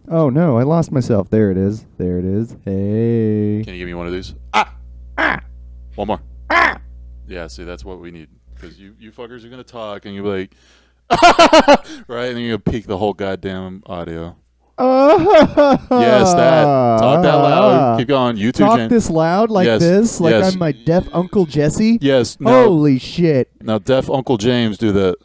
Oh no, I lost myself. There it is. There it is. Hey. Can you give me one of these? Ah! One more. Ah! Yeah, see, that's what we need. Because you fuckers are going to talk and you'll be like, right? And then you're going to peak the whole goddamn audio. Yes, that. Talk that loud. Keep going. You too, Talk James. this loud like Yes, this? Like yes. I'm my deaf Uncle Jesse? Yes. No. Holy shit. Now, deaf Uncle James do that.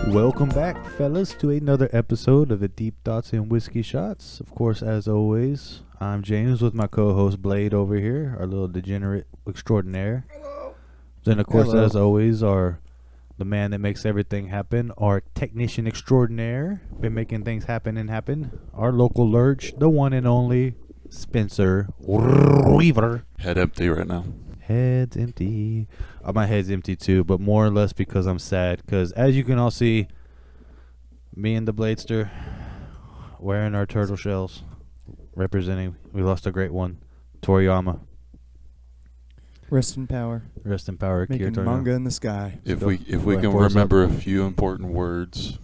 Welcome back, fellas, to another episode of the Deep Thoughts and Whiskey Shots. Of course, as always, I'm James with my co-host Blade over here, our little degenerate extraordinaire. Hello. Then, of course, Hello. as always, the man that makes everything happen, our technician extraordinaire, been making things happen and happen. Our local lurch, the one and only Spencer Weaver. Head empty right now. Head's empty. My head's empty too, but more or less because I'm sad. Because as you can all see, me and the Bladester wearing our turtle shells, representing. We lost a great one, Toriyama. Rest in power. Rest in power, Akira Making Toriyama. manga in the sky. If Go- we go can ahead, pour us remember up. a few important words,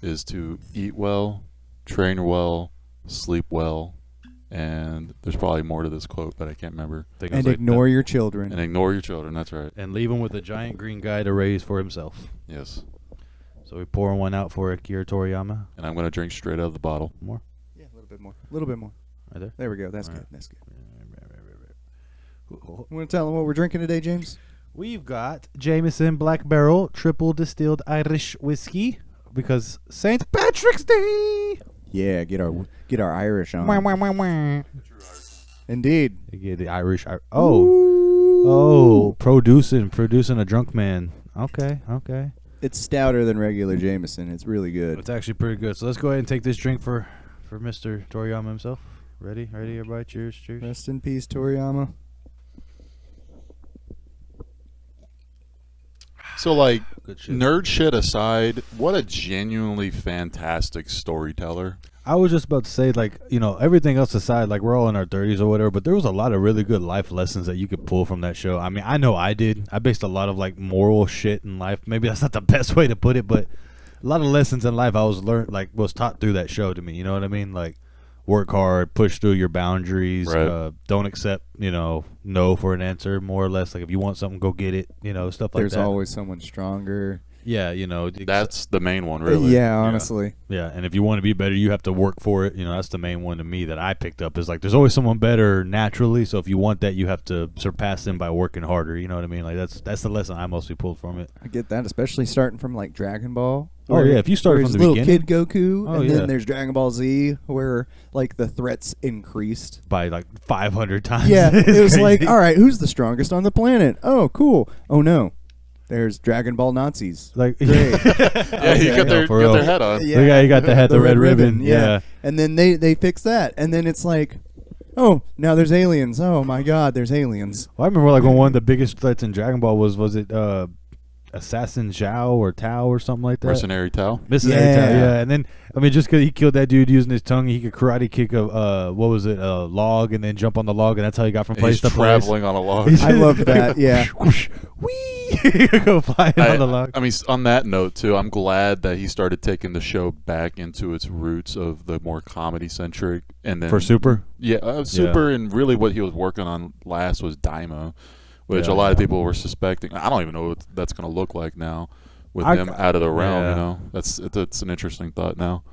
is to eat well, train well, sleep well, and there's probably more to this quote, but I can't remember. I think it was And like ignore your children. And ignore your children. That's right. and leave him with a giant green guy to raise for himself. Yes. So we pouring one out for Akira Toriyama. And I'm going to drink straight out of the bottle. More Yeah, a little bit more. A little bit more. right there. There we go. That's All good. right. That's good. Cool. You want to tell them what we're drinking today, James? We've got Jameson Black Barrel Triple Distilled Irish Whiskey because St. Patrick's Day. Yeah, get our Irish on. Wah, wah, wah, wah. Indeed. You get the Irish. Producing a drunk man. Okay. It's stouter than regular Jameson. It's really good. It's actually pretty good. So let's go ahead and take this drink for Mr. Toriyama himself. Ready, everybody? Cheers. Rest in peace, Toriyama. So, like, Good shit. nerd shit aside, what a genuinely fantastic storyteller. I was just about to say, like, everything else aside, like, we're all in our 30s or whatever, but there was a lot of really good life lessons that you could pull from that show. I mean, I know I did. I based a lot of, like, moral shit in life. Maybe that's not the best way to put it, but a lot of lessons in life I was taught through that show to me. You know what I mean? Like, work hard, push through your boundaries, Right. don't accept, no for an answer, more or less. Like, if you want something, go get it, stuff like There's that. always someone stronger. Yeah, That's the main one, really. Yeah, honestly. Yeah, and if you want to be better, you have to work for it. That's the main one to me that I picked up is like there's always someone better naturally. So if you want that, you have to surpass them by working harder. You know what I mean? Like that's the lesson I mostly pulled from it. I get that, especially starting from like Dragon Ball. Oh, where- yeah, if you start where from there's the little beginning. kid Goku, Oh, and yeah. then there's Dragon Ball Z, where like the threats increased. By like 500 times. Yeah, It's it was like, crazy. all right, who's the strongest on the planet? Oh, cool. Oh no, there's Dragon Ball Nazis. Like, Great. Yeah, you Okay. got their, No, for got real. their head on. The guy you got the red ribbon. Yeah. And then they fix that, and then it's like, oh, now there's aliens. Oh my God, there's aliens. Well, I remember like when one of the biggest threats in Dragon Ball was it Assassin Zhao or Tao or something like that? Mercenary Tao. Mercenary Yeah. Tao, yeah. And then just because he killed that dude using his tongue, he could karate kick a log and then jump on the log, and that's how he got from place He's to place. traveling on a log. I love that. Yeah. Whoosh, whee! Go flying on the log. I mean, on that note, too, I'm glad that he started taking the show back into its roots of the more comedy-centric. And then For Super? Yeah, Super, and really what he was working on last was Daimo, which Yeah, a lot of yeah. people were suspecting. I don't even know what that's going to look like now with I him ca- out of the realm, yeah. That's an interesting thought now.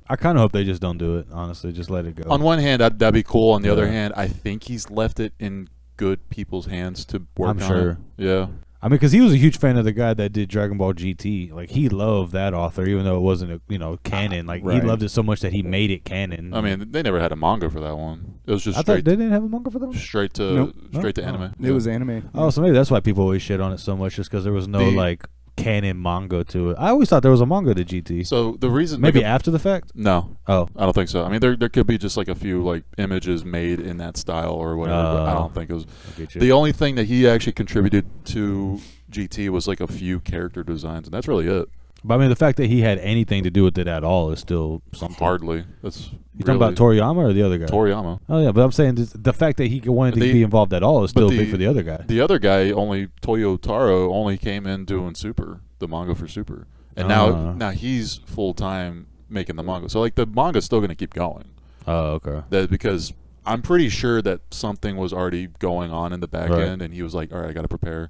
I kind of hope they just don't do it, honestly. Just let it go. On one hand, that'd be cool. On the other Yeah. hand, I think he's left it in good people's hands to work I'm on sure. it. Yeah. I mean, because he was a huge fan of the guy that did Dragon Ball GT. Like, he loved that author, even though it wasn't, canon. Like, he Right. loved it so much that he made it canon. I mean, they never had a manga for that one. It was just I thought straight they didn't have a manga for that one? straight to Nope. straight to Oh. anime. It was anime. Oh, so maybe that's why people always shit on it so much, just because there was no, The- canon manga to it. I always thought there was a manga to GT. So the reason Maybe like, after the fact? no, Oh. I don't think so. I mean, there could be just like a few like images made in that style or whatever. But I Oh. don't think it was. I get you. The only thing that he actually contributed to GT was like a few character designs, and that's really it. But I mean, the fact that he had anything to do with it at all is still something. Hardly. That's You talking about Toriyama or the other guy? Toriyama. Oh yeah, but I'm saying the fact that he wanted to be involved at all is still big for the other guy. The other guy, Toyo Taro, only came in doing Super, the manga for Super, and now he's full time making the manga. So like the manga's still going to keep going. Oh, okay. That because I'm pretty sure that something was already going on in the back end, and he was like, "All right, I got to prepare."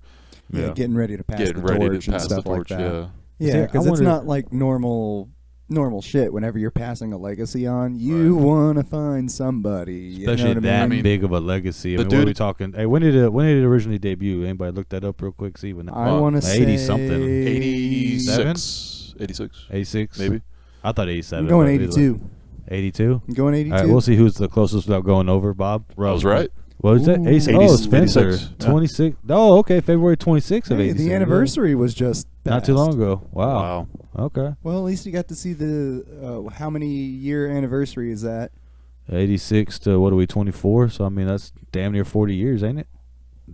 Yeah, getting ready to pass the torch and stuff like that. Yeah, because it's not like normal shit. Whenever you're passing a legacy on, you want to find somebody, especially you know that I mean? big of a legacy. I mean, what are we talking? Hey, when did it originally debut? Anybody look that up real quick? See when I want to say 80 something, 86, 86, maybe. I thought 87. I'm going 82. 82. I'm going 82. All right, we'll see who's the closest without going over. Bob. I was right. What was that? Spencer. 86. 26. Oh, okay. February 26th of 86. The anniversary was just not too long ago. Wow. Okay. Well, at least you got to see the how many year anniversary is that? 86 to what are we 24? So I mean that's damn near 40 years, ain't it?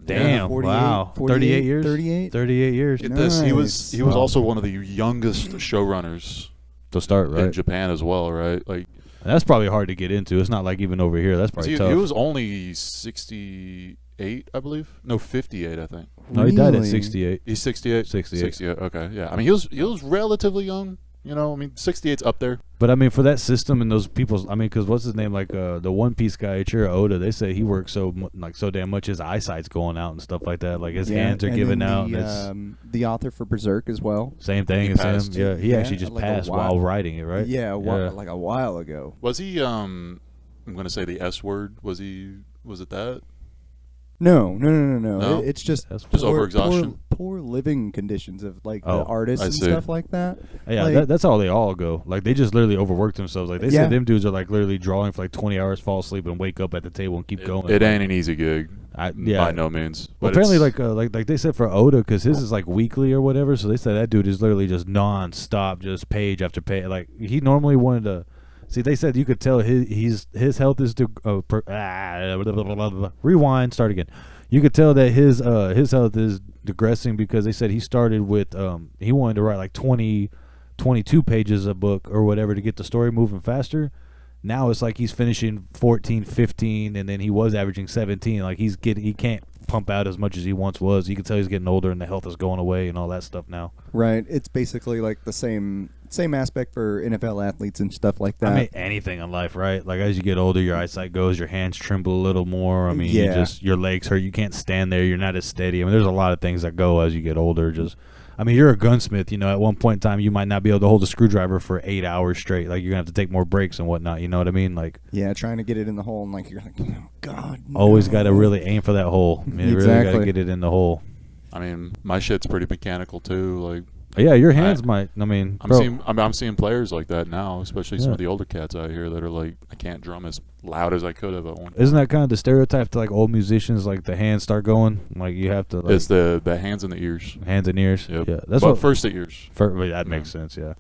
Damn. 48, 38 years. 38 years. Get this. He was also one of the youngest showrunners to start, right? In Japan as well, right? Like. And that's probably hard to get into. It's not like even over here. That's probably tough. He was only 68, I believe. No, 58, I think. No, he died at 68. He's 68? 68. Okay, yeah. I mean, he was relatively young. You know, I mean, 68's up there. But I mean, for that system and those people's, I mean, because what's his name? Like the One Piece guy, Ichiro Oda. They say he works so damn much. His eyesight's going out and stuff like that. Like his hands are giving out. The author for Berserk as well. Same thing as him. Yeah, he actually just like passed while writing it, right? Yeah, like a while ago. Was he? I'm gonna say the S word. Was it that? No. No? It's just overexhaustion. Poor living conditions of like the artists and stuff like that. Yeah, like, that's how they all go. Like they just literally overwork themselves. Like they said, them dudes are like literally drawing for like 20 hours, fall asleep, and wake up at the table and keep going. It ain't an easy gig. By no means. Well, apparently, like they said for Oda, because his is like weekly or whatever. So they said that dude is literally just non-stop, just page after page. Like he normally wanted to. See, they said you could tell his health is rewind, start again. You could tell that his health is digressing because they said he started with he wanted to write like 22 pages a book or whatever to get the story moving faster. Now it's like he's finishing 14, 15, and then he was averaging 17. Like he can't pump out as much as he once was. You can tell he's getting older and the health is going away and all that stuff now. Right. It's basically like the same aspect for NFL athletes and stuff like that. I mean, anything in life, right? Like as you get older, your eyesight goes, your hands tremble a little more. I mean, your legs hurt. You can't stand there. You're not as steady. I mean, there's a lot of things that go as you get older. I mean, you're a gunsmith. You know, at one point in time, you might not be able to hold a screwdriver for 8 hours straight. Like you're gonna have to take more breaks and whatnot. You know what I mean? Like trying to get it in the hole and like you're like, oh God. No. Always got to really aim for that hole. I mean, really got to get it in the hole. I mean, my shit's pretty mechanical too. Like. Yeah, your hands might. I mean, I'm seeing players like that now, especially some of the older cats out here that are like, I can't drum as loud as I could have at one. Isn't that kind of the stereotype to like old musicians? Like the hands start going, like you have to. Like, it's the hands and the ears. Hands and ears. Yep. Yeah, that's first the ears. That makes sense. Yeah,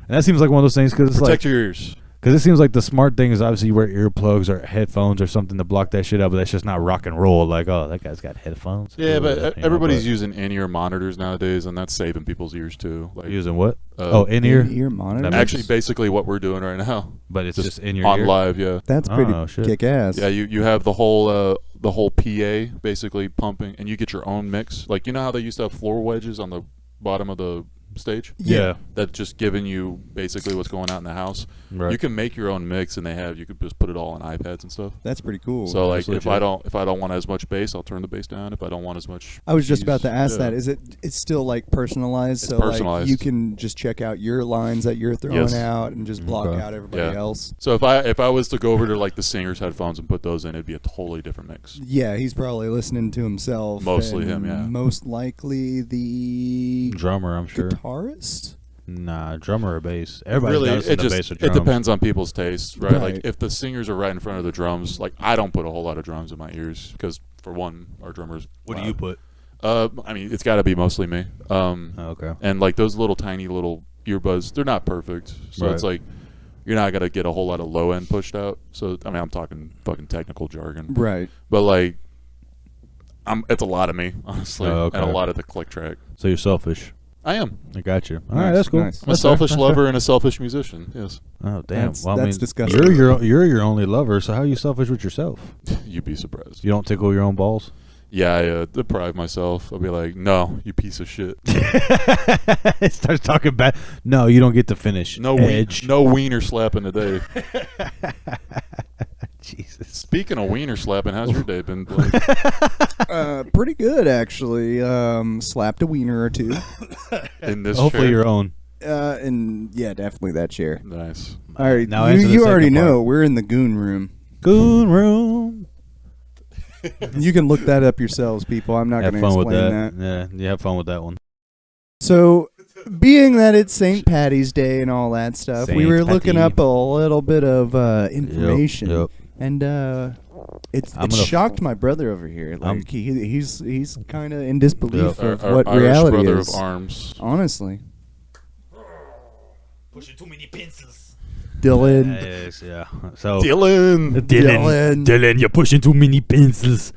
and that seems like one of those things because it's protect your ears. Because it seems like the smart thing is obviously you wear earplugs or headphones or something to block that shit out, but that's just not rock and roll. Like, oh, that guy's got headphones. Yeah, but everybody's using in-ear monitors nowadays, and that's saving people's ears too. Like using what? In-ear? In-ear monitors? Actually, basically what we're doing right now. But it's just in your on ear? live, yeah. That's pretty kick-ass. Yeah, you have the whole PA basically pumping, and you get your own mix. Like, you know how they used to have floor wedges on the bottom of the stage? Yeah. That's just giving you basically what's going on in the house. Right. You can make your own mix, and you could just put it all on iPads and stuff. That's pretty cool. So like if I don't want as much bass, I'll turn the bass down. If I don't want as much, I was just about to ask that. It's still like personalized? It's so personalized. Like you can just check out your lines that you're throwing out and just block out everybody else. So if I was to go over to like the singer's headphones and put those in, it'd be a totally different mix. Yeah, he's probably listening to himself. Mostly him, yeah. Most likely the drummer, I'm sure. Guitarist? Nah, drummer or bass. Everybody does the bass or it drums. depends on people's tastes, right? Like if the singers are right in front of the drums, like I don't put a whole lot of drums in my ears because for one, our drummers. What do you put? I mean, it's got to be mostly me. Okay. And like those little tiny little earbuds, they're not perfect, so it's like you're not gonna get a whole lot of low end pushed out. So I mean, I'm talking fucking technical jargon, right? But like, it's a lot of me, honestly, and a lot of the click track. So you're selfish. I am. I got you. All right, that's cool. Nice. I'm a selfish lover and a selfish musician. Yes. Oh damn! That's disgusting. You're your only lover, so how are you selfish with yourself? You'd be surprised. You don't tickle your own balls? Yeah, I deprive myself. I'll be like, no, you piece of shit. It starts talking bad. No, you don't get to finish. No wiener slapping today. Jesus. Speaking of wiener slapping, how's your day been, Blake? Pretty good, actually. Slapped a wiener or two. In this Hopefully chair? your own. And yeah, definitely that chair. Nice. All right, Now you already know we're in the goon room. Goon room. You can look that up yourselves, people. I'm not going to explain that. Yeah, you have fun with that one. So, being that it's St. Patty's Day and all that stuff, we were looking up a little bit of information, Yep. and it shocked my brother over here. Like he's kind of in disbelief of what Irish reality brother is. of arms. Honestly, pushing too many pencils. Dylan. Yes, yeah. So Dylan, you're pushing too many pencils.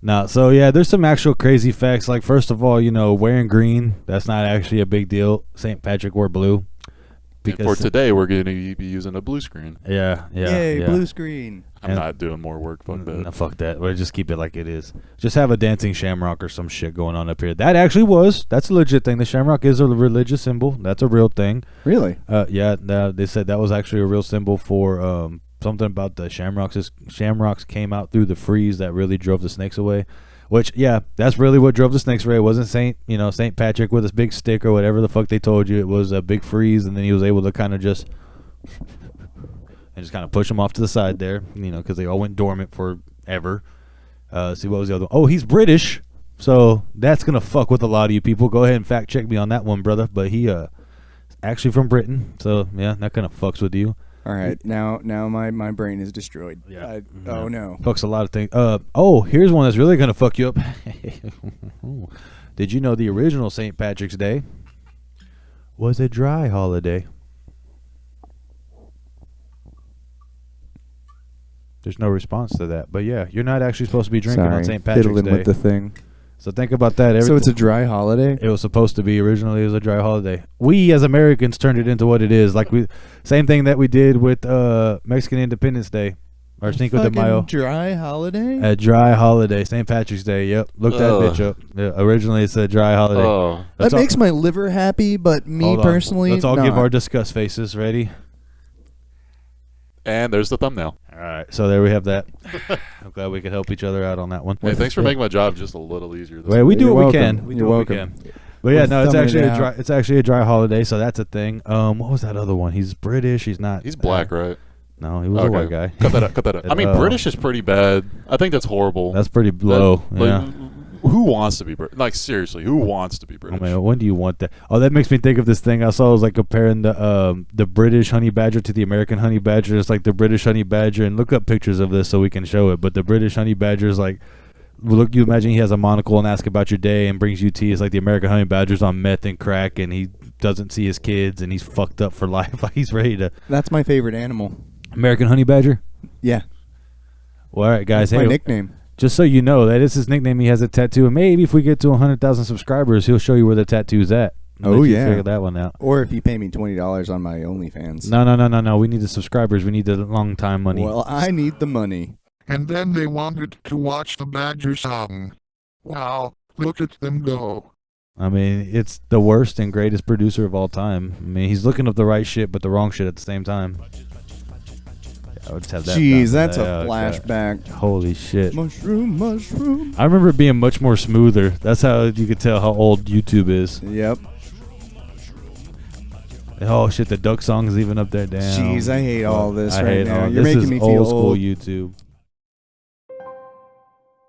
No, so yeah, there's some actual crazy facts. Like, first of all, wearing green, that's not actually a big deal. St. Patrick wore blue. Because for today, we're going to be using a blue screen. Yeah. Yay, blue screen. I'm not doing more work. Fuck that. No, fuck that. We'll just keep it like it is. Just have a dancing shamrock or some shit going on up here. That's a legit thing. The shamrock is a religious symbol. That's a real thing. Really? Yeah. They said that was actually a real symbol for something about the shamrocks. Shamrocks came out through the freeze that really drove the snakes away. Which, yeah, that's really what drove the snakes away. It wasn't St. Patrick with his big stick or whatever the fuck they told you. It was a big freeze, and then he was able to kind of just push them off to the side there, because they all went dormant forever. See, what was the other one? Oh, he's British, so that's going to fuck with a lot of you people. Go ahead and fact check me on that one, brother. But he actually from Britain, so, yeah, that kind of fucks with you. All right, now my brain is destroyed. Yeah. Oh no. Fucks a lot of things. Here's one that's really gonna fuck you up. Did you know the original St. Patrick's Day was a dry holiday? There's no response to that, but yeah, you're not actually supposed to be drinking on St. Patrick's fiddling Day. with the thing. So think about that. So it's a dry holiday? It was supposed to be originally as a dry holiday. We as Americans turned it into what it is. Same thing that we did with Mexican Independence Day or Cinco de Mayo. Dry holiday? A dry holiday, St. Patrick's Day. Yep, look that bitch up. Yeah, originally it's a dry holiday. Oh. That makes my liver happy, but me personally, let's all give our disgust faces. Ready? And there's the thumbnail. All right, so there we have that. I'm glad we could help each other out on that one. Hey, thanks for making my job just a little easier. We do what we can. You're welcome. But yeah, no, it's actually a dry holiday, so that's a thing. What was that other one? He's British. He's not. He's black, right? No, he was a white guy. Cut that out. I mean, British is pretty bad. I think that's horrible. That's pretty low. Yeah. Who wants to be British? Like, seriously, who wants to be British? I mean, when do you want that? Oh, that makes me think of this thing I saw. It was like comparing the British honey badger to the American honey badger. It's like the British honey badger, and look up pictures of this so we can show it. But the British honey badger is like, look, you imagine he has a monocle and asks about your day and brings you tea. It's like the American honey badger's on meth and crack, and he doesn't see his kids, and he's fucked up for life. Like, he's ready to. That's my favorite animal. American honey badger? Yeah. Well, all right, guys. That's my nickname. Just so you know, that is his nickname. He has a tattoo, and maybe if we get to 100,000 subscribers, he'll show you where the tattoo's at. Oh yeah, figure that one out. Or if you pay me $20 on my OnlyFans. No. We need the subscribers. We need the long time money. Well, I need the money. And then they wanted to watch the Badger song. Wow, look at them go. I mean, it's the worst and greatest producer of all time. I mean, he's looking up the right shit, but the wrong shit at the same time. I would just have that. Jeez, that's a flashback. Holy shit. Mushroom. I remember it being much more smoother. That's how you could tell how old YouTube is. Yep. Oh shit, the duck song is even up there. Damn. Jeez, I hate all this right now. You're making me feel old school old. YouTube.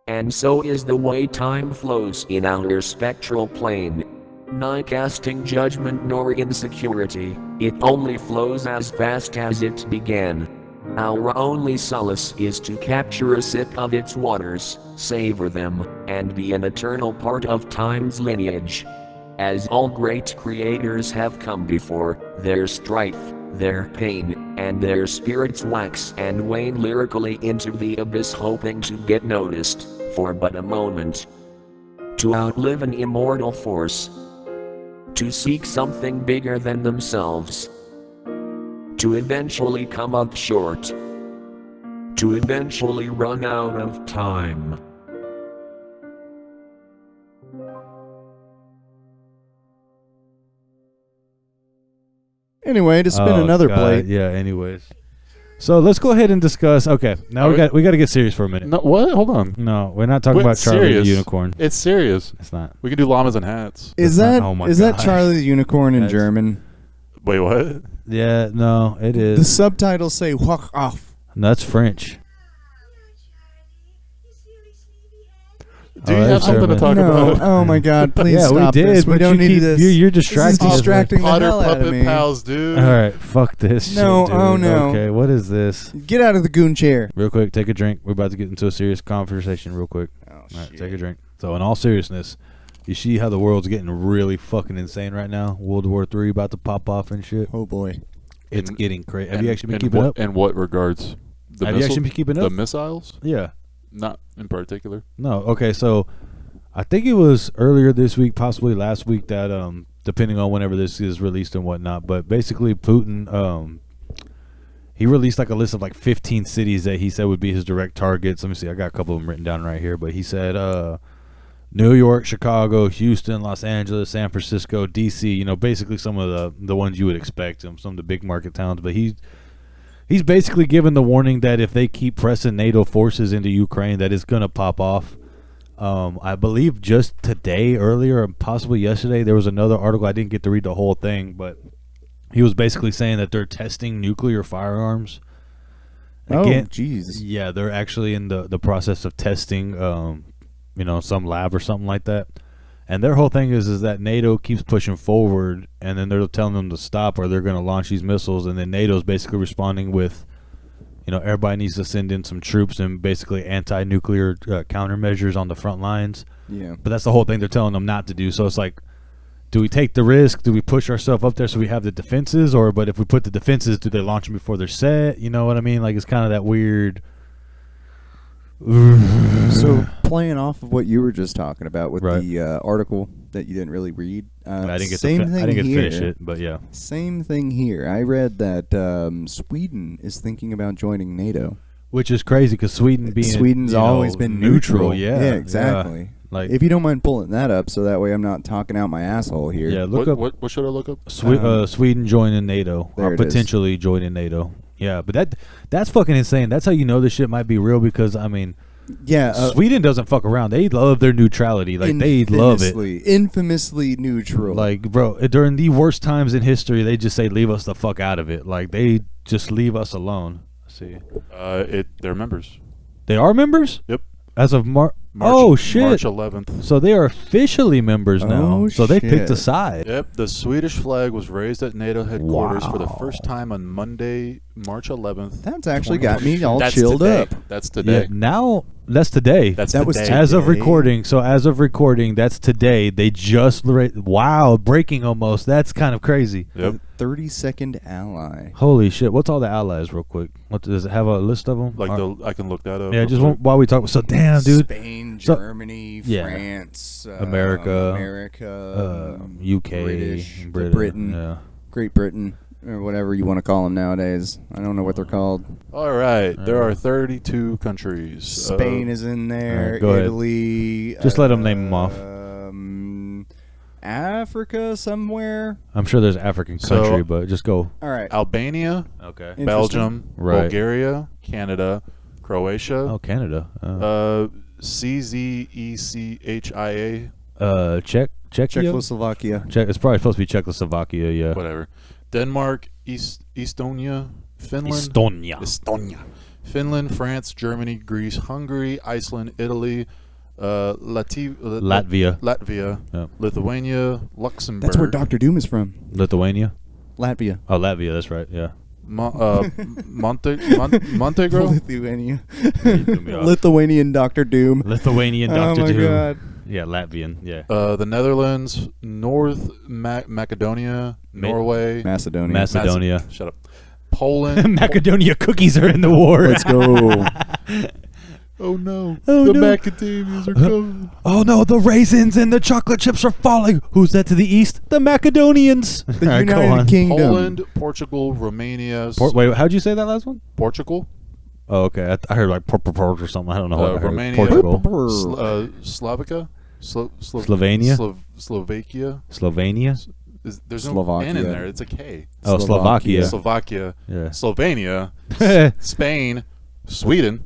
And so is the way time flows in our spectral plane. Not casting judgment nor insecurity, it only flows as fast as it began. Our only solace is to capture a sip of its waters, savor them, and be an eternal part of time's lineage. As all great creators have come before, their strife, their pain, and their spirits wax and wane lyrically into the abyss, hoping to get noticed, for but a moment. To outlive an immortal force. to seek something bigger than themselves, to eventually come up short, to eventually run out of time. Anyway, to spin another plate. Yeah, anyways. So let's go ahead and discuss. Okay, now we got to get serious for a minute. No, what? Hold on. No, we're not talking about Charlie serious. the Unicorn. It's serious. It's not. We can do llamas and hats. Is That's that not- oh my is that gosh. Charlie the Unicorn in German? Wait, what? Yeah, no, it The is. subtitles say "walk off." No, that's French. Do Oh, you have that's something to German. talk No, about? oh my God! Please Yeah, we stop did, this. We but don't you need keep- this. you're This distracting is us. distracting the Potter hell out of puppet me. pals, dude. All right, fuck this No, shit, dude. oh no. Okay, what is this? Get out of the goon chair. Real quick, take a drink. We're about to get into a serious conversation real quick. Oh, All right, take a drink. So in all seriousness, you see how the world's getting really fucking insane right now? World War III about to pop off and shit. Oh boy. It's getting crazy. Have And- you actually been in keeping what, up? In what regards? The Have you actually been keeping The up? missiles? Yeah. Not in particular. No. Okay, so I think it was earlier this week, possibly last week, that depending on whenever this is released and whatnot, but basically Putin he released like a list of like 15 cities that he said would be his direct targets. Let me see, I got a couple of them written down right here, but he said New York, Chicago, Houston, Los Angeles, San Francisco, DC, you know, basically some of the ones you would expect, some of the big market towns, but he's basically given the warning that if they keep pressing NATO forces into Ukraine, that it's going to pop off. I believe just today, earlier, or possibly yesterday, there was another article. I didn't get to read the whole thing, but he was basically saying that they're testing nuclear firearms. Again, Oh, jeez. yeah, they're actually in the process of testing, some lab or something like that. And their whole thing is that NATO keeps pushing forward, and then they're telling them to stop, or they're going to launch these missiles. And then NATO's basically responding with, everybody needs to send in some troops and basically anti-nuclear countermeasures on the front lines. Yeah. But that's the whole thing they're telling them not to do. So it's like, do we take the risk? Do we push ourselves up there so we have the defenses? But if we put the defenses, do they launch them before they're set? You know what I mean? Like, it's kind of that weird. So playing off of what you were just talking about with Right. the article that you didn't really read, I didn't get same to thing I didn't get to here. finish it, but yeah. Same thing here. I read that Sweden is thinking about joining NATO. Which is crazy because Sweden's always been neutral. Yeah, exactly. Yeah. Like, If you don't mind pulling that up, so that way I'm not talking out my asshole here. yeah, look up What should I look up? Sweden joining NATO there or it is. potentially joining NATO. Yeah, but that's fucking insane. That's how you know this shit might be real because I mean, Yeah, Sweden doesn't fuck around. They love their neutrality. Like they love it. Infamously neutral. Like, bro, during the worst times in history, they just say leave us the fuck out of it. Like they just leave us alone. Let's see, They're members. they are members. Yep. As of March, oh shit! March 11th. So they are officially members now. Oh, So they picked a shit. side. Yep, the Swedish flag was raised at NATO headquarters for the Wow. first time on Monday, March 11th. That's actually got me all That's chilled today. up. That's Yeah, today. now that's today. That was today. today. As of recording, that's today. They just wow, breaking almost. That's kind of crazy. Yep. 32nd ally. Holy shit! What's all the allies, real quick? What does it have a list of them? I can look that up. yeah, real just quick. while we talk. So damn, dude. Spain, So- Germany, yeah. France, America, UK, British, Britain. Yeah. Great Britain, or whatever you want to call them nowadays. I don't know what they're called. All right, there are 32 countries. Spain is in there. Alright, go ahead. Italy. Just let 'em name 'em off. Africa somewhere. I'm sure there's African So- country, but just go. All right. Albania, Okay. Interesting. Belgium, Right. Bulgaria, Canada, Croatia, Oh, Canada. CZECHIA, Czechia. Czechoslovakia. It's probably supposed to be Czechoslovakia. Yeah. whatever. Denmark, Estonia, Finland, Estonia. Finland, France, Germany, Greece, Hungary, Iceland, Italy, Latvia. Yeah. Lithuania, Luxembourg. That's where Dr. Doom is from. Lithuania. Latvia. Oh, Latvia. That's right. Yeah. Montenegro. Lithuania. You threw me off. Lithuanian Dr. Doom. Lithuanian Oh Dr. my Doom. god. Yeah, Latvian. Yeah. The Netherlands, North Macedonia, Norway, Macedonia. Shut up. Poland. Macedonia cookies are in the war. Let's go. Oh no. Oh, the no. macadamias are coming. Oh no, the raisins and the chocolate chips are falling. Who's that to the east? The Macedonians. The All right, go United on. Kingdom. Poland, Portugal, Romania. Wait, how'd you say that last one? Portugal. Oh, okay. I heard like port or something. I don't know what I heard. Romania. Portugal. Slovakia. Slovenia. Slovakia. Slovenia. There's no Slovakia. N in there. It's a K. Oh, Slovakia. Slovakia. Yeah. Slovenia. Spain. Sweden.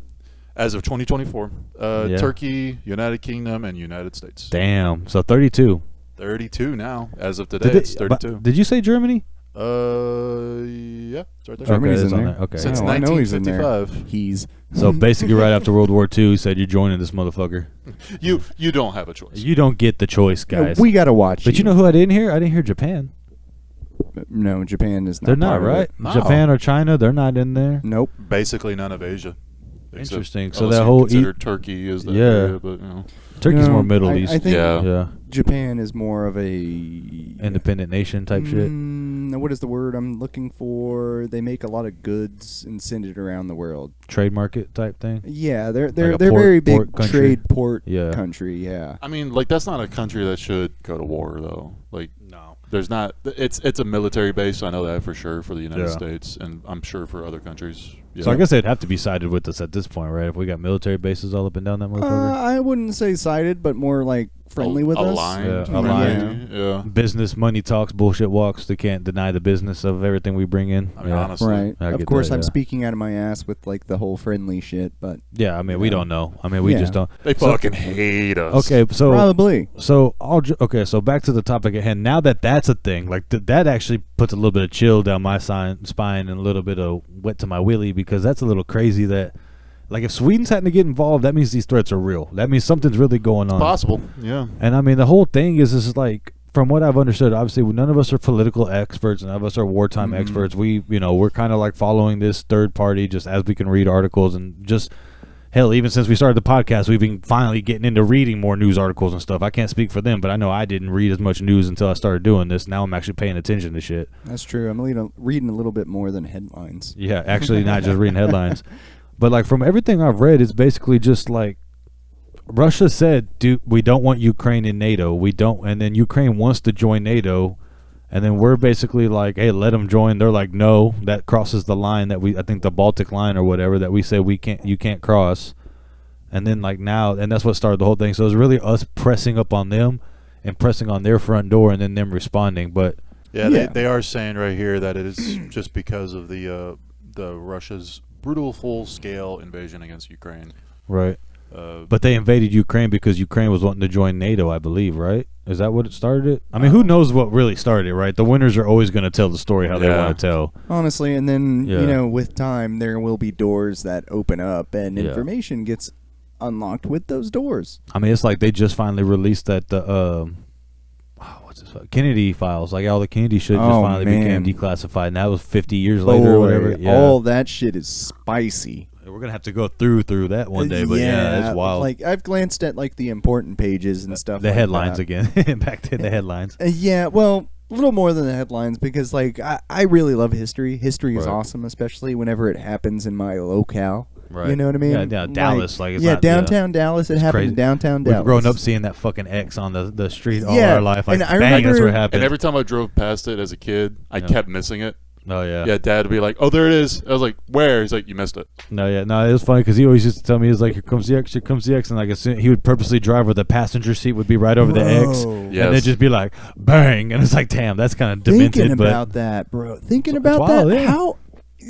As of 2024. Yeah. Turkey, United Kingdom, and United States. Damn. So 32. 32 now. As of today, it's 32. Did you say Germany? Yeah, it's right there. Germany's it's in on there. Okay. Since I know he's in there. 1955. He's So basically, right after World War II, he said you're joining this motherfucker. You don't have a choice. You don't get the choice, guys. we gotta watch. But you know who I didn't hear? I didn't hear Japan. No, Japan is not. They're not, part of right? it. No. Japan or China, they're not in there. Nope. Basically none of Asia. Except- Interesting. So unless that you whole consider Turkey is that Yeah. area, but Turkey's No, more Middle I East. think Yeah. Japan is more of a Independent nation type shit. What is the word I'm looking for? They make a lot of goods and send it around the world. Trade market type thing. Yeah, they're a they're port- very big port country? trade port Yeah. country. Yeah. I mean, like that's not a country that should go to war though. Like No. there's not. It's a military base. I know that for sure for the United Yeah. States, and I'm sure for other countries. Yeah. So I guess they'd have to be sided with us at this point, right? If we got military bases all up and down that motherfucker. I wouldn't say sided, but more like friendly with aligned, us. Yeah, aligned. Yeah. Business, money talks, bullshit walks. They can't deny the business of everything we bring in. I mean, honestly, Right. I Of get course, that, I'm yeah. speaking out of my ass with like the whole friendly shit, but Yeah, I mean, we Yeah. don't know. I mean, we Yeah. just don't. they fucking hate us. Okay, so probably. So so back to the topic at hand. Now that that's a thing, like that actually puts a little bit of chill down my spine and a little bit of wet to my willy, because that's a little crazy that, like, if Sweden's having to get involved, that means these threats are real. That means something's really going on. Possible. Yeah. And I mean, the whole thing is like, from what I've understood, obviously none of us are political experts, none of us are wartime experts. We're kind of like following this third party just as we can read articles, and just hell, even since we started the podcast, we've been finally getting into reading more news articles and stuff. I can't speak for them, but I know I didn't read as much news until I started doing this. Now I'm actually paying attention to shit. That's true. I'm reading a little bit more than headlines. Yeah, actually not just reading headlines. But like from everything I've read, it's basically just like Russia said, "Dude, we don't want Ukraine in NATO. We don't," and then Ukraine wants to join NATO, and then we're basically like, "Hey, let them join." They're like, "No, that crosses the line that I think the Baltic line or whatever that we said you can't cross." And then like now, and that's what started the whole thing. So it's really us pressing up on them and pressing on their front door, and then them responding. But Yeah, Yeah. They are saying right here that it is just because of the Russia's brutal full-scale invasion against Ukraine. right. But they invaded Ukraine because Ukraine was wanting to join NATO, I believe, right? Is that what it started it? I mean, who knows what really started it, right? The winners are always going to tell the story how they Yeah. want to tell. Honestly, and then Yeah. with time, there will be doors that open up, and Yeah. information gets unlocked with those doors. I mean, it's like they just finally released that what's this? Kennedy files. Like all the Kennedy shit just Oh, finally man. became declassified, and that was 50 years later or whatever. Yeah. All that shit is spicy. We're gonna have to go through that one day, but yeah, it's wild. Like I've glanced at like the important pages and stuff. The like headlines that. again. Back to the headlines. Yeah, well, a little more than the headlines, because like I really love history. History is Right. awesome, especially whenever it happens in my locale. Right. You know what I mean? Yeah, Dallas. Like it's yeah, not, downtown Dallas. It happened crazy. in downtown We've Dallas. grown up seeing that fucking X on the street all Yeah, our life. Like, and I bang, that's remember- what happened. And every time I drove past it as a kid, I kept missing it. Oh yeah. Yeah, Dad would be like, "Oh, there it is." I was like, "Where?" He's like, "You missed it." No, yeah, no. It was funny because he always used to tell me, "He's like, here comes the X, here comes the X," and like as soon, he would purposely drive where the passenger seat would be right over the X, Bro. Yes. and then just be like, "Bang!" And it's like, damn, that's kind of demented. Thinking but about that, bro. Thinking It's about wild, that. yeah. How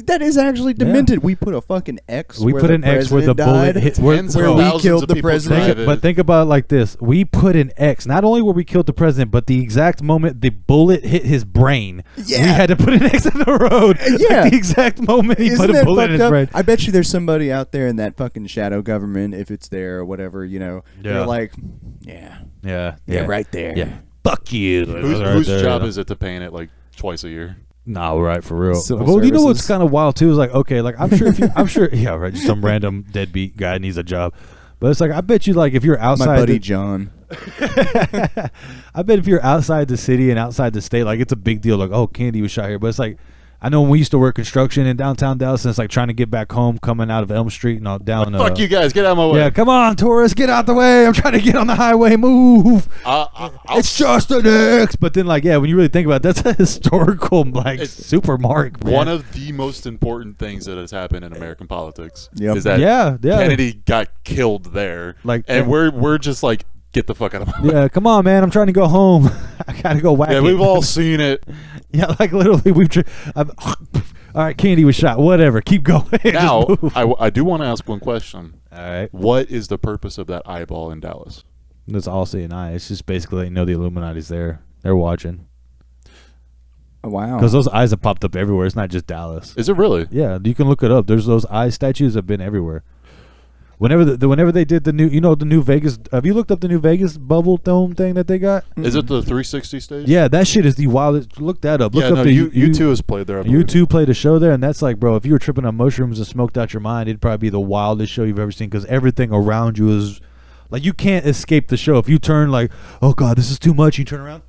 that is actually demented. We put a fucking X. we where put the an X where the president bullet died. hit. Tens of where we thousands killed of the people president. drive it. But think about it like this: we put an X. Not only where we killed the president, but the exact moment the bullet hit his brain, Yeah. we had to put an X in the road. Yeah. Like the exact moment he Isn't put a that bullet in fucked his up? brain. I bet you there's somebody out there in that fucking shadow government, if it's there or whatever, Yeah. they're like, yeah, Yeah, right there. Yeah, fuck you. Whose job is it to paint it like twice a year? No, right, for real. Civil Well, you know what's services. kind of wild too is like, okay, like I'm sure yeah, right, just some random deadbeat guy needs a job, but it's like I bet you like if you're My outside, buddy John. I bet if you're outside the city and outside the state, like it's a big deal. Like, oh, Kennedy was shot here, but it's like I know when we used to work construction in downtown Dallas, and it's like trying to get back home, coming out of Elm Street and all down. Fuck you guys, get out of my way. Yeah, come on, tourists, get out the way. I'm trying to get on the highway. Move. It's just an X. But then, like, yeah, when you really think about it, that's a historical, like, supermark. Man. One of the most important things that has happened in American politics Yep. is that Kennedy got killed there. Like, and we're just like, get the fuck out of my way. Yeah, come on, man. I'm trying to go home. I gotta go whack. Yeah, it. we've all seen it. Yeah, like literally, all right, Kennedy was shot. Whatever, keep going. Now, I do want to ask one question. All right, what is the purpose of that eyeball in Dallas? That's all seeing eye. It's just basically letting you know the Illuminati's there. They're watching. Oh, wow. Because those eyes have popped up everywhere. It's not just Dallas. Is it really? Yeah, you can look it up. There's those eye statues have been everywhere. Whenever whenever they did the new Vegas, have you looked up the new Vegas bubble dome thing that they got? Is it the 360 stage? Yeah, that shit is the wildest. Look that up. Look up U2 has played there. U2 played a show there, and that's like, bro, if you were tripping on mushrooms and smoked out your mind, it'd probably be the wildest show you've ever seen because everything around you is like you can't escape the show. If you turn like, oh god, this is too much, you turn around.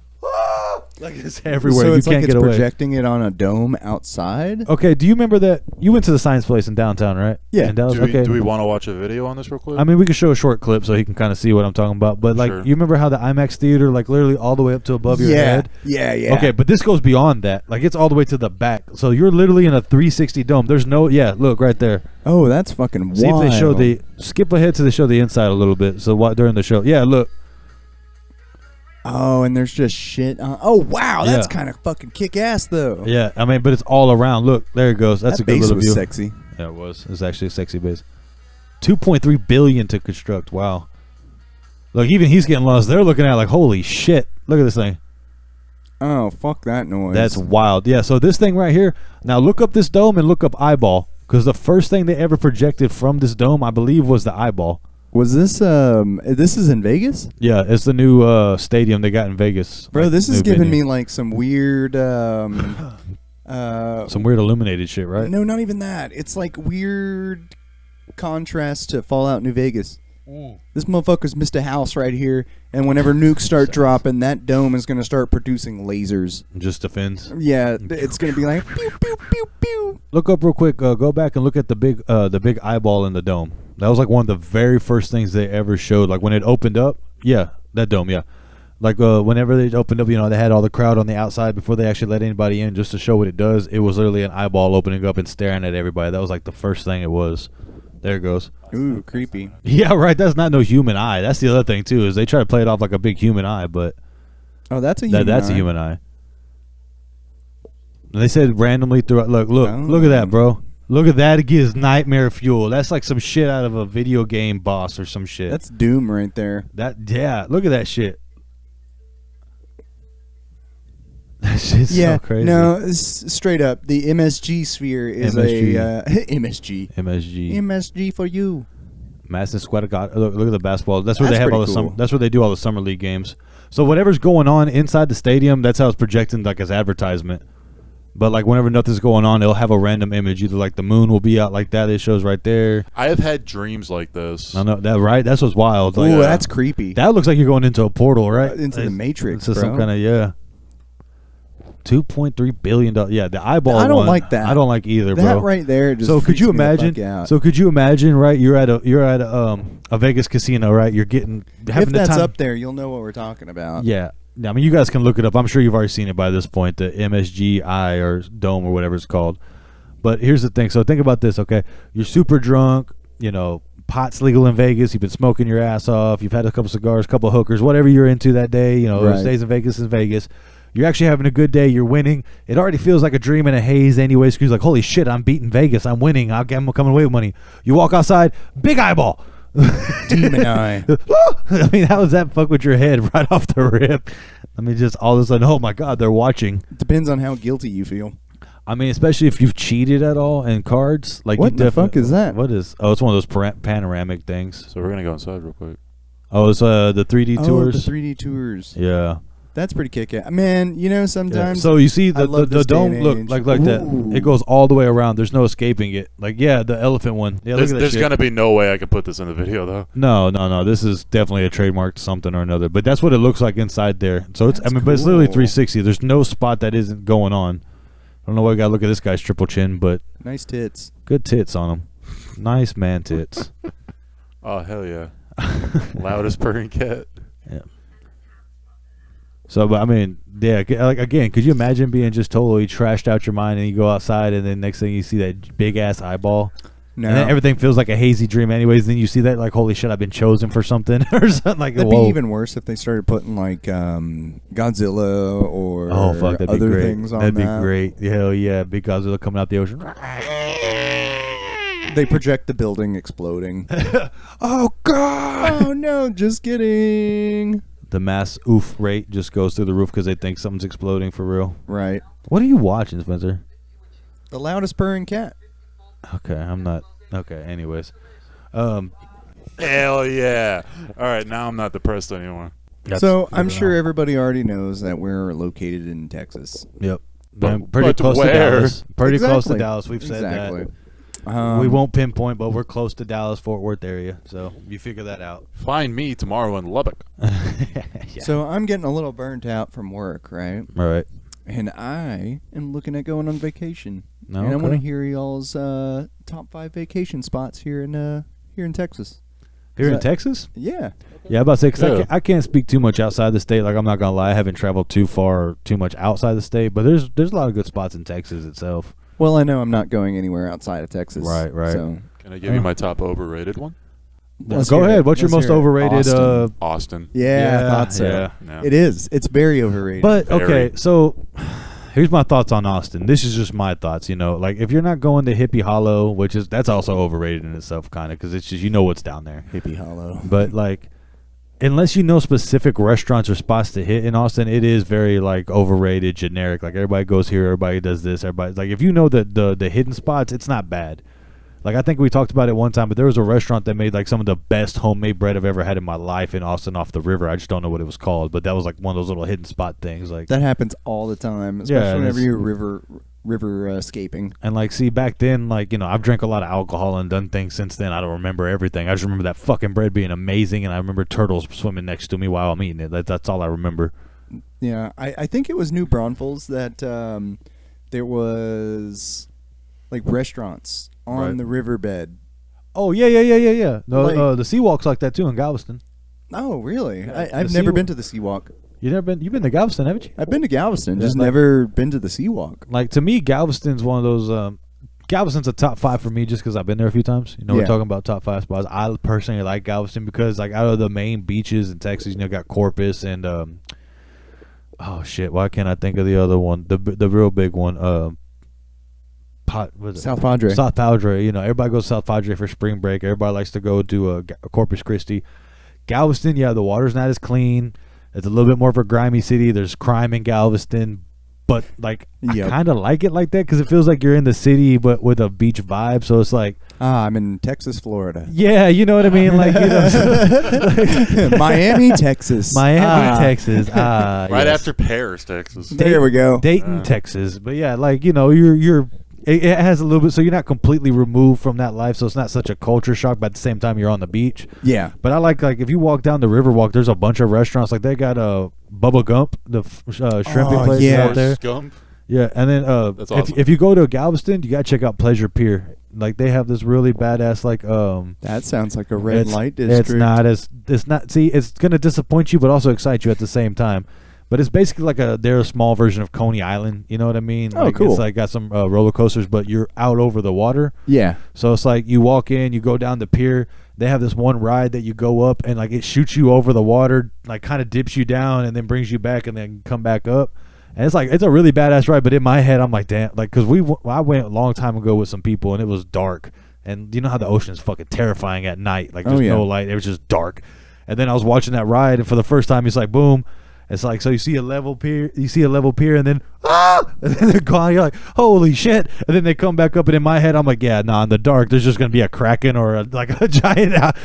Like it's everywhere. So you it's can't like get it's away. projecting it on a dome outside. Okay, do you remember that you went to the Science Place in downtown, right? Yeah. In Dallas? Do we want to watch a video on this real quick? I mean, we could show a short clip so he can kind of see what I'm talking about. But like, you remember how the IMAX theater, like literally all the way up to above your head? Yeah. Okay, but this goes beyond that. Like it's all the way to the back. So you're literally in a 360 dome. There's no, look right there. Oh, that's fucking wild. See if they show skip ahead to show the inside a little bit. So during the show, yeah, look. Oh, and there's just shit on. Oh, wow, that's kind of fucking kick-ass, though. Yeah, I mean, but it's all around. Look, there it goes. That's a good little view. That base was sexy. Yeah, it was. It was actually a sexy base. $2.3 billion to construct. Wow. Look, even he's getting lost. They're looking at it like, holy shit. Look at this thing. Oh, fuck that noise. That's wild. Yeah, so this thing right here. Now look up this dome and look up eyeball. Because the first thing they ever projected from this dome, I believe, was the eyeball. Was this this is in Vegas? Yeah, it's the new stadium they got in Vegas. Bro, like, this is giving me like some weird some weird illuminated shit, right? No, not even that. It's like weird contrast to Fallout New Vegas. This motherfucker's missed a house right here, and whenever nukes start dropping, that dome is going to start producing lasers. Just defense. Yeah, it's going to be like pew pew pew pew. Look up real quick. Go back and look at the big eyeball in the dome. That was like one of the very first things they ever showed. Like when it opened up, yeah, that dome, yeah. Like whenever they opened up, they had all the crowd on the outside before they actually let anybody in, just to show what it does. It was literally an eyeball opening up and staring at everybody. That was like the first thing it was. There it goes. Ooh, creepy. Yeah, right. That's not no human eye. That's the other thing too. Is they try to play it off like a big human eye, but that's a human that's eye. a human eye. And they said randomly throughout. Look at that, bro. Look at that. It gives nightmare fuel. That's like some shit out of a video game boss or some shit. That's Doom right there. Look at that shit. That shit's so crazy. No, straight up. The MSG sphere is MSG for you. Madison Square Garden. Look at the basketball. That's where they have all the cool. That's where they do all the summer league games. So whatever's going on inside the stadium, that's how it's projecting like as advertisement. But like whenever nothing's going on, it'll have a random image. Either like the moon will be out like that. It shows right there. I have had dreams like this. I know that, right? That's what's wild. Like, ooh, that's creepy. That looks like you're going into a portal, right? Into the Matrix, bro. Some kind of $2.3 billion. Yeah, the eyeball. I don't like that. I don't like either, bro. That right there. Just so could you imagine? So could you imagine? Right, you're at a Vegas casino, right? You're having if that's time. Up there, you'll know what we're talking about. Yeah. I mean, you guys can look it up. I'm sure you've already seen it by this point, the MSGI or dome or whatever it's called. But here's the thing. So think about this, okay? You're super drunk. Pot's legal in Vegas. You've been smoking your ass off. You've had a couple cigars, a couple hookers, whatever you're into that day. Right. Stays in Vegas is Vegas. You're actually having a good day. You're winning. It already feels like a dream and a haze anyway. So you're like, holy shit, I'm beating Vegas. I'm winning. I'm coming away with money. You walk outside, big eyeball. Demon eye. I mean, how does that fuck with your head right off the rip? I mean, just all of a sudden, oh my God, they're watching. Depends on how guilty you feel. I mean, especially if you've cheated at all in cards. Like, what the fuck is that? What is? Oh, it's one of those panoramic things. So we're gonna go inside real quick. Oh, it's the 3D tours. Oh, the 3D tours. Yeah. That's pretty kick-ass. Man, sometimes... Yeah. So you see the dome, look, like that. Ooh. It goes all the way around. There's no escaping it. Like, yeah, the elephant one. Yeah, look at that There's shit. gonna be no way I could put this in the video, though. No. This is definitely a trademarked something or another. But that's what it looks like inside there. So it's, That's but it's literally cool. 360. There's no spot that isn't going on. don't know why I gotta look at this guy's triple chin, but Nice tits. good tits on him. Nice man tits. Oh hell yeah! Loudest purring cat. Yeah. So, but I mean, yeah, like again, could you imagine being just totally trashed out your mind and you go outside and then next thing you see that big ass eyeball? No. And then everything feels like a hazy dream anyways. Then you see that like, holy shit, I've been chosen for something or something like that. That'd be even worse if they started putting like Godzilla or that'd other be great. things on that'd that. be great. Hell yeah, big Godzilla coming out the ocean. They project the building exploding. Oh god! Oh no, just kidding. The mass oof rate just goes through the roof because they think something's exploding for real. Right. What are you watching, Spencer? The loudest purring cat. Okay, I'm not. Okay, anyways. Hell yeah! All right, now I'm not depressed anymore. So I'm sure everybody already knows that we're located in Texas. Yep. But Pretty close to where? Dallas. Pretty close to Exactly. Dallas. We've said Exactly. that. We won't pinpoint, but we're close to Dallas, Fort Worth area. So you figure that out. Find me tomorrow in Lubbock. Yeah. So I'm getting a little burnt out from work, right? All right. And I am looking at going on vacation. No, And I want to okay. hear y'all's top 5 vacation spots here in Texas. Here in that- Texas? Yeah. Yeah, I'm about to say, because Yeah. I can't speak too much outside the state. Like, I'm not going to lie. I haven't traveled too far or too much outside the state. But there's a lot of good spots in Texas itself. Well, I know I'm not going anywhere outside of Texas. Right. So Can I give you my top overrated one? let's Go hear ahead. it. What's your Let's most hear it. overrated? Austin. Austin. Yeah, I thought so. Yeah. Yeah. It is. It's very overrated. But, okay, Very. so here's my thoughts on Austin. This is just my thoughts, Like, if you're not going to Hippie Hollow, that's also overrated in itself, kind of, because it's just, what's down there. Hippie Hollow. But, like, unless you know specific restaurants or spots to hit in Austin, it is very, like, overrated, generic. Like, everybody goes here, everybody does this, everybody. Like, if you know the hidden spots, it's not bad. Like, I think we talked about it one time, but there was a restaurant that made, like, some of the best homemade bread I've ever had in my life in Austin off the river. I just don't know what it was called, but that was, like, one of those little hidden spot things. Like, That happens all the time, Yeah, especially and whenever it's- you're river escaping. and, like, see, back then, like, I've drank a lot of alcohol and done things since then. I don't remember everything. I just remember that fucking bread being amazing, and I remember turtles swimming next to me while I'm eating it. That's all I remember. Yeah, I think it was New Braunfels that there was, like, restaurants on Right. the riverbed. Oh, yeah. No, Like- the Seawalk's like that, too, in Galveston. Oh, really? Yeah, I've the never Seawalk. been to the Seawalk. You've been to Galveston, haven't you? I've been to Galveston, Yeah, just like- never been to the Seawalk. Like, to me, Galveston's one of those. Galveston's a top 5 for me just because I've been there a few times. We're Yeah. talking about top 5 spots. I personally like Galveston because, like, out of the main beaches in Texas, got Corpus and oh shit, why can't I think of the other one? The real big one, what is it? South Padre. South Padre. Everybody goes to South Padre for spring break. Everybody likes to go to Corpus Christi. Galveston, yeah, the water's not as clean. It's a little bit more of a grimy city. There's crime in Galveston, but like Yep. I kind of like it like that because it feels like you're in the city, but with a beach vibe. So it's like, I'm in Texas, Florida. yeah, you know what I mean, like Miami, Texas. Miami, Texas, Right yes. after Paris, Texas. There we go. Dayton, Texas. But yeah, like you're. It has a little bit, so you're not completely removed from that life, so it's not such a culture shock. But at the same time, you're on the beach. Yeah. But I like if you walk down the Riverwalk, there's a bunch of restaurants. Like they got Bubba Gump, the shrimping Oh, place yeah. out there. Scump. Yeah, and then That's awesome. if you go to Galveston, you gotta check out Pleasure Pier. Like they have this really badass That sounds like a red it's- light district. It's not. See, it's gonna disappoint you, but also excite you at the same time. But it's basically like they're a small version of Coney Island. You know what I mean? Oh, like, cool. It's like got some roller coasters, but you're out over the water. Yeah. So it's like you walk in, you go down the pier. They have this one ride that you go up, and like it shoots you over the water, like kind of dips you down, and then brings you back, and then come back up. And it's a really badass ride. But in my head, I'm like, damn, like because I went a long time ago with some people, and it was dark. And you know how the ocean is fucking terrifying at night. Like there's Oh, yeah. no light. It was just dark. And then I was watching that ride, and for the first time, it's like boom. It's like, so you see a level pier, and then and then they're gone. You're like, holy shit! And then they come back up, and in my head, I'm like, yeah, nah. In the dark, there's just gonna be a kraken or a giant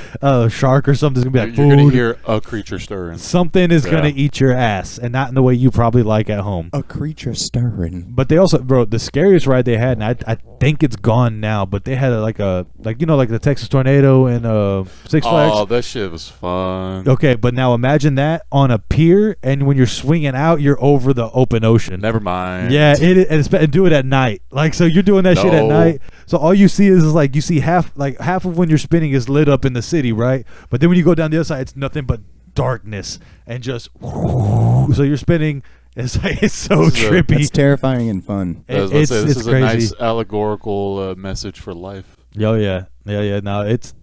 shark or something's gonna be like, You're going food. to hear a creature stirring. Something is gonna Yeah. eat your ass, and not in the way you probably like at home. A creature stirring. But they also, bro, the scariest ride they had, and I think it's gone now, but they had like the Texas Tornado and Six Flags. Oh, that shit was fun. Okay, but now imagine that on a pier, and when you're swinging out, you're over the open ocean. Never mind. Yeah, and do it at night. Like, so you're doing that shit at No. night. So all you see is like you see half of when you're spinning is lit up in the city, right? But then when you go down the other side, it's nothing but darkness and just. So you're spinning. It's like it's so trippy. It's terrifying and fun. I was about to say, this is crazy. a nice allegorical message for life. Oh yeah. No, it's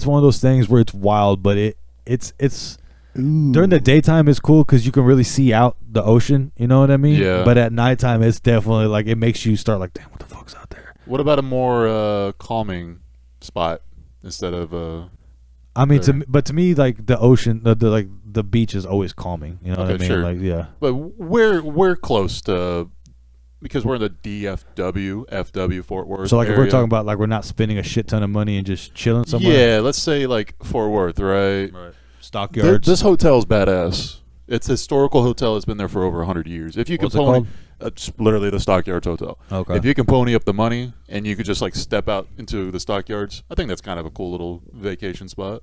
one of those things where it's wild, but it's during the daytime it's cool because you can really see out the ocean. You know what I mean? Yeah. But at nighttime, it's definitely like it makes you start like, damn, what the fuck's out there? What about a more calming spot instead of? I mean, Sure. but to me, like the ocean, the beach is always calming. You know what I Okay, mean? sure. Like, yeah. But we're close to, because we're in the FW Fort Worth. So like, if area. we're talking about like we're not spending a shit ton of money and just chilling somewhere. Yeah, let's say like Fort Worth, right? Right. Stockyards. This hotel's badass. It's a historical hotel that's been there for over 100 years. If you can What's it pony, called? It's literally the Stockyards Hotel. Okay. If you can pony up the money and you could just like step out into the Stockyards, I think that's kind of a cool little vacation spot.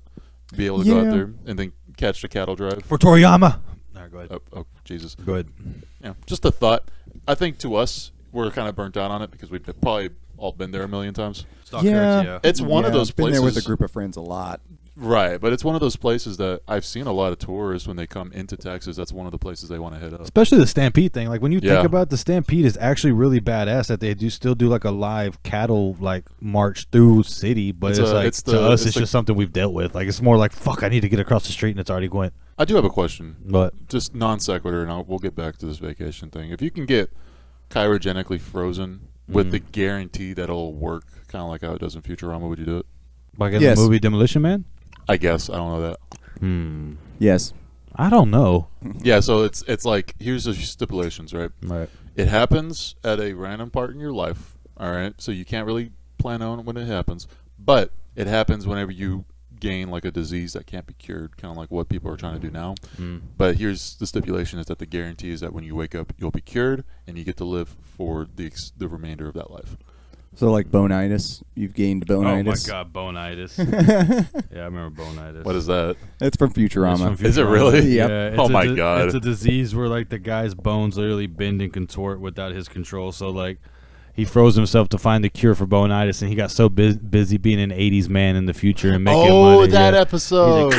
Be able to go out there and then catch the cattle drive. For Toriyama. All right, go ahead. Oh, Jesus. Go ahead. Yeah, just a thought. I think to us, we're kind of burnt out on it because we've probably all been there a million times. Yeah. It's one of those I've been places. there with a group of friends a lot. Right, but it's one of those places that I've seen a lot of tourists when they come into Texas. That's one of the places they want to hit up. Especially the Stampede thing. Like when you Yeah. think about it, the Stampede is actually really badass that they do still do like a live cattle like march through city, but It's it's, a- like it's to the- us it's it's the- just something we've dealt with. Like it's more like fuck, I need to get across the street and it's already going. I do have a question, But just non sequitur, and we'll get back to this vacation thing. If you can get cryogenically frozen with the guarantee that it'll work, kind of like how it does in Futurama, would you do it? like in Yes. the movie Demolition Man? I guess I don't know that. Yes. I don't know. Yeah, so it's like here's the stipulations, right? Right. It happens at a random part in your life, all right? So you can't really plan on when it happens, but it happens whenever you gain like a disease that can't be cured, kind of like what people are trying to do now. But here's the stipulation: is that the guarantee is that when you wake up, you'll be cured and you get to live for the remainder of that life. So like bonitis, you've gained bonitis. god, bonitis. Yeah, I remember bonitis. What is that? That's from Futurama. Is it really? Yep. Yeah, Oh my God. It's a disease where like the guy's bones literally bend and contort without his control. So like he froze himself to find the cure for bonitis, and he got so busy being an '80s man in the future and making money. that yeah. episode.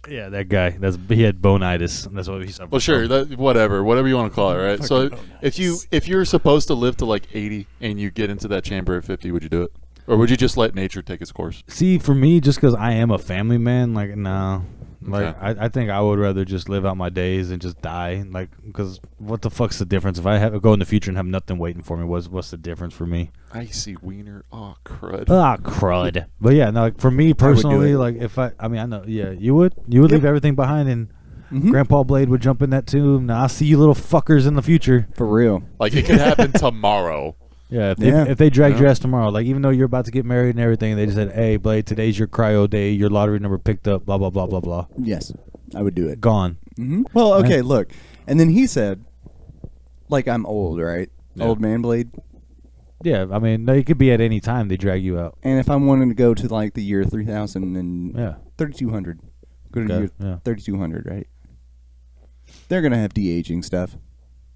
Yeah, that guy. He had bonitis. That's what he suffered. Well, sure, from. whatever you want to call it, right? So if you're supposed to live to like 80 and you get into that chamber at 50, would you do it, or would you just let nature take its course? See, for me, just because I am a family man, like no. Like Okay. I think I would rather just live out my days and just die. Like, because what the fuck's the difference if I have go in the future and have nothing waiting for me? What's the difference for me? Icy wiener. Oh crud. Ah, crud. But yeah, no, like for me personally, like if I mean, I know, yeah, you would leave everything behind, and Grandpa Blade would jump in that tomb. Now I'll see you little fuckers in the future. For real. Like it could happen tomorrow. Yeah, Yeah. if they dragged Yeah. your ass tomorrow, like even though you're about to get married and everything, they just said, "Hey, Blade, today's your cryo day. Your lottery number picked up. Blah blah blah blah blah. Yes, I would do it. Gone." Well, okay, look. And then he said, like, I'm old, right? Yeah. Old man Blade. Yeah, I mean, no, it could be at any time they drag you out. And if I'm wanting to go to, like, the year 3000 and Yeah. 3200, go to the Okay, year yeah. 3200, right? They're going to have de-aging stuff.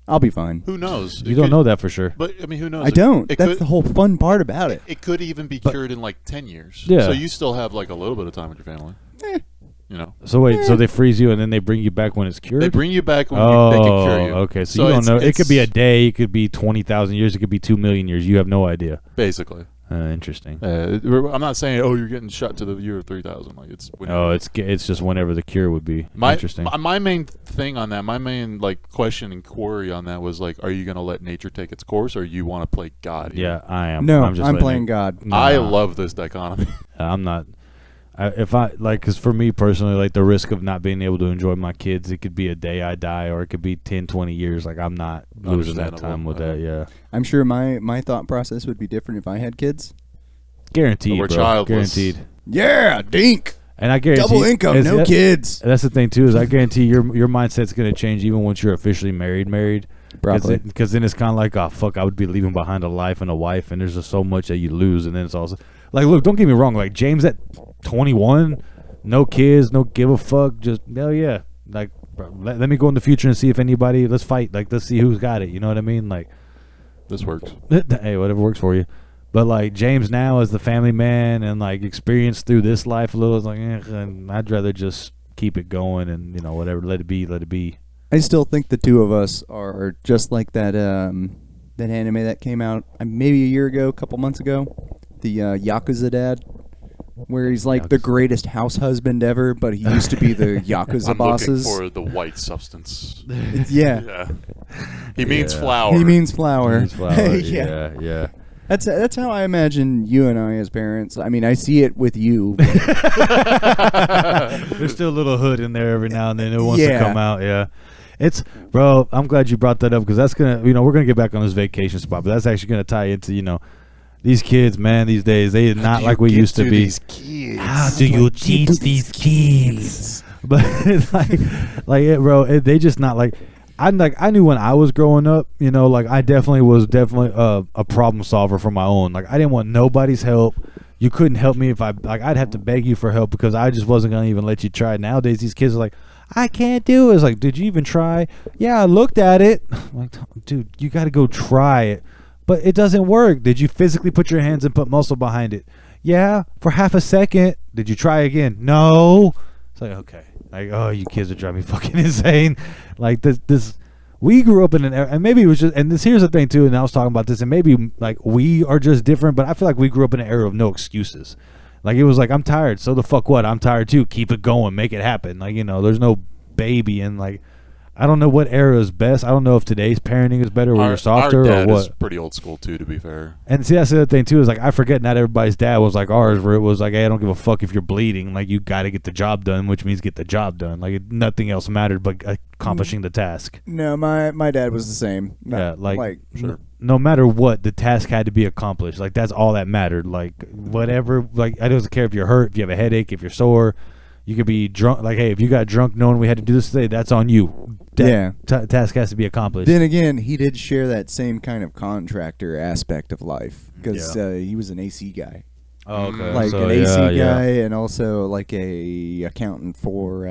I'll be fine. Who knows? You don't know that for sure. But I mean, who knows? I don't. It That's could, the whole fun part about it. It could even be cured in like 10 years. Yeah. So you still have like a little bit of time with your family. You know. So wait, so they freeze you and then they bring you back when it's cured? They bring you back when they can cure you. Okay. So you don't know. It could be a day. It could be 20,000 years. It could be 2 million years. You have no idea. basically. Interesting. I'm not saying you're getting shot to the year 3000. Like it's. Oh, it's just whenever the cure would be. Interesting. My main thing on that, my main like question and query on that was like, are you gonna let nature take its course, or you want to play God? Yeah, I am. No, I'm, just I'm letting playing it- God. Nah, I love this dichotomy. I'm not. Because for me personally, like the risk of not being able to enjoy my kids, it could be a day I die, or it could be 10, 20 years. Like I'm not losing that Understandable. time with that. Yeah, I'm sure my thought process would be different if I had kids. guaranteed. We're bro. childless. Guaranteed. Yeah, dink. And I guarantee Double income, it's- no that- kids. That's the thing too. Is I guarantee your mindset's gonna change even once you're officially married. Probably. Because then it's kind of like, oh fuck, I would be leaving behind a life and a wife, and there's just so much that you lose, and then it's also like, look, don't get me wrong, like James at 21, no kids, no give a fuck, just hell yeah, like bro, let me go in the future and see if anybody. Let's fight. Like, let's see who's got it. You know what I mean? Like, This works. hey, whatever works for you. But like James now as the family man and like experienced through this life a little, it's like, and I'd rather just keep it going and whatever, let it be, let it be. I still think the two of us are just like that that anime that came out maybe a year ago, a couple months ago, the Yakuza Dad, where he's like the greatest house husband ever, but he used to be the Yakuza I'm bosses. looking for the white substance. Yeah. He means flour. He means flour. James Flower, yeah. yeah. That's how I imagine you and I as parents. I mean, I see it with you. There's still a little hood in there every now and then. It wants to come out. Yeah. It's, bro, I'm glad you brought that up because that's going to, we're going to get back on this vacation spot, but that's actually going to tie into, these kids, man, these days, they are not like we used to be. These kids? How do you teach these kids? But bro, they just not like. I knew when I was growing up, like I definitely was a problem solver for my own. Like I didn't want nobody's help. You couldn't help me if I'd have to beg you for help because I just wasn't gonna even let you try. Nowadays, these kids are like, I can't do it. It's like, did you even try? Yeah, I looked at it. I'm like, dude, you got to go try it. But it doesn't work. Did you physically put your hands and put muscle behind it? Yeah, for half a second. Did you try again? No. It's like, okay. Like, oh, you kids are driving me fucking insane. Like this we grew up in an era, and maybe it was just, and here's the thing too, and I was talking about this, and maybe like we are just different, but I feel like we grew up in an era of no excuses. Like it was like, I'm tired, so the fuck what? I'm tired too. Keep it going, make it happen. Like, there's no baby, and like, I don't know what era is best. I don't know if today's parenting is better where you're softer our dad or what. is pretty old school too, to be fair. And see, that's the other thing too, is like I forget not everybody's dad was like ours, where it was like, hey, I don't give a fuck if you're bleeding. Like you got to get the job done, which means get the job done. Like nothing else mattered but accomplishing the task. No, my dad was the same. Yeah, like Sure. no matter what, the task had to be accomplished. Like that's all that mattered. Like whatever. Like I don't care if you're hurt, if you have a headache, if you're sore. You could be drunk. Like, hey, if you got drunk knowing we had to do this today, that's on you. That task has to be accomplished. Then again, he did share that same kind of contractor aspect of life because he was an AC guy. Oh, okay. Like So, an AC yeah. guy and also like a accountant for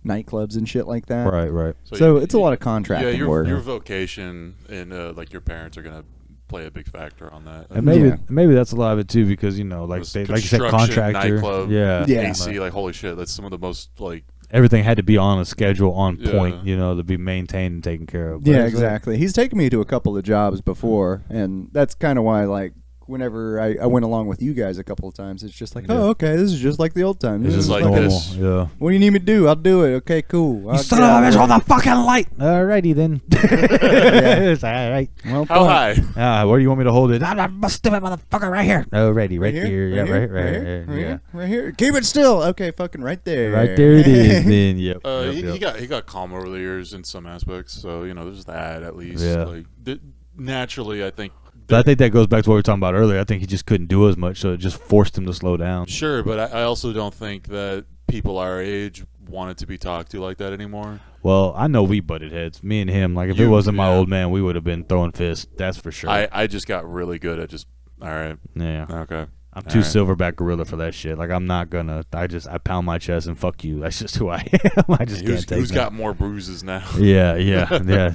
nightclubs and shit like that. Right. So it's a lot of contracting your work. your vocation and like your parents are gonna play a big factor on that. And maybe that's a lot of it too, because like This like you said, construction, contractor, nightclub, Yeah. AC, like holy shit, that's some of the most like everything had to be on a schedule, on Yeah. point, to be maintained and taken care of. But Yeah, it's like- exactly. He's taken me to a couple of jobs before, and that's kind of why, like, whenever I went along with you guys a couple of times, it's just like, Yeah. oh, okay, this is just like the old times. It's This just is like normal. this. Yeah. What do you need me to do? I'll do it. Okay, cool. I'll Son get of a out bitch, of hold the fucking light. Alrighty then. It's all right. Well, how fine. high? Where do you want me to hold it? I'm a stupid motherfucker right here. Alrighty, right Right here. Yeah, right here, yeah. right here. Keep it still. Okay, fucking right there. Right there it is. Then yep. Yep. He got calm over the years in some aspects, so there's that at least. Yeah. Like naturally, I think. But I think that goes back to what we were talking about earlier. I think he just couldn't do as much, so it just forced him to slow down. Sure, but I also don't think that people our age wanted to be talked to like that anymore. Well, I know we butted heads. Me and him. Like if it You- wasn't my yeah. old man, we would have been throwing fists. That's for sure. I just got really good at just all right, yeah. okay. I'm too All right. silverback gorilla for that shit. Like I'm not gonna. I pound my chest and fuck you. That's just who I am. I just can't take Who's that. got more bruises now? Yeah.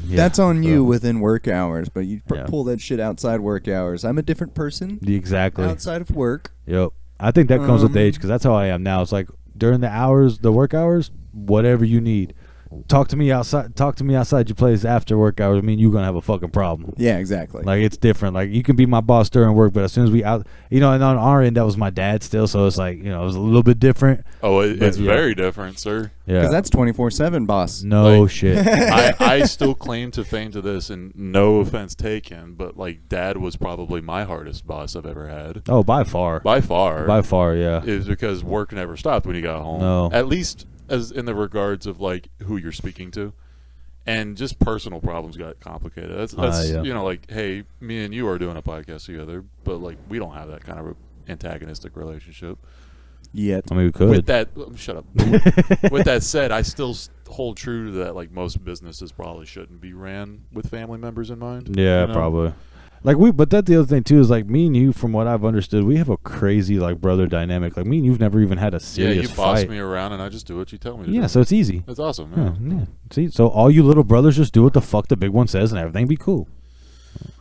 That's on you So, within work hours, but you Yeah. pull that shit outside work hours. I'm a different person Exactly. outside of work. Yep. I think that comes with age because that's how I am now. It's like during the work hours, whatever you need. Talk to me outside your place after work hours. I mean, you're gonna have a fucking problem. Yeah, exactly. Like it's different. Like you can be my boss during work, but as soon as we out, and on our end, that was my dad still. So it's like it was a little bit different. Oh, it's yeah. very different, sir. Yeah. Because that's 24/7, boss. No Like- shit. I still claim to fame to this, and no offense taken, but like Dad was probably my hardest boss I've ever had. Oh, by far. By far. By far, yeah. Is because work never stopped when you got home. No. At least as in the regards of like who you're speaking to. And just personal problems got complicated. That's yeah. like, hey, me and you are doing a podcast together, but like we don't have that kind of antagonistic relationship. Yet. I mean, we could. With that, shut up. With that said, I still hold true to that. Like most businesses probably shouldn't be ran with family members in mind. Yeah, you know? probably. But that's the other thing too is like me and you, from what I've understood, we have a crazy like brother dynamic. Like me and you've never even had a serious you boss fight. me around and I just do what you tell me to do. Yeah, so it's easy. That's awesome. Yeah. See, so all you little brothers just do what the fuck the big one says and everything be cool.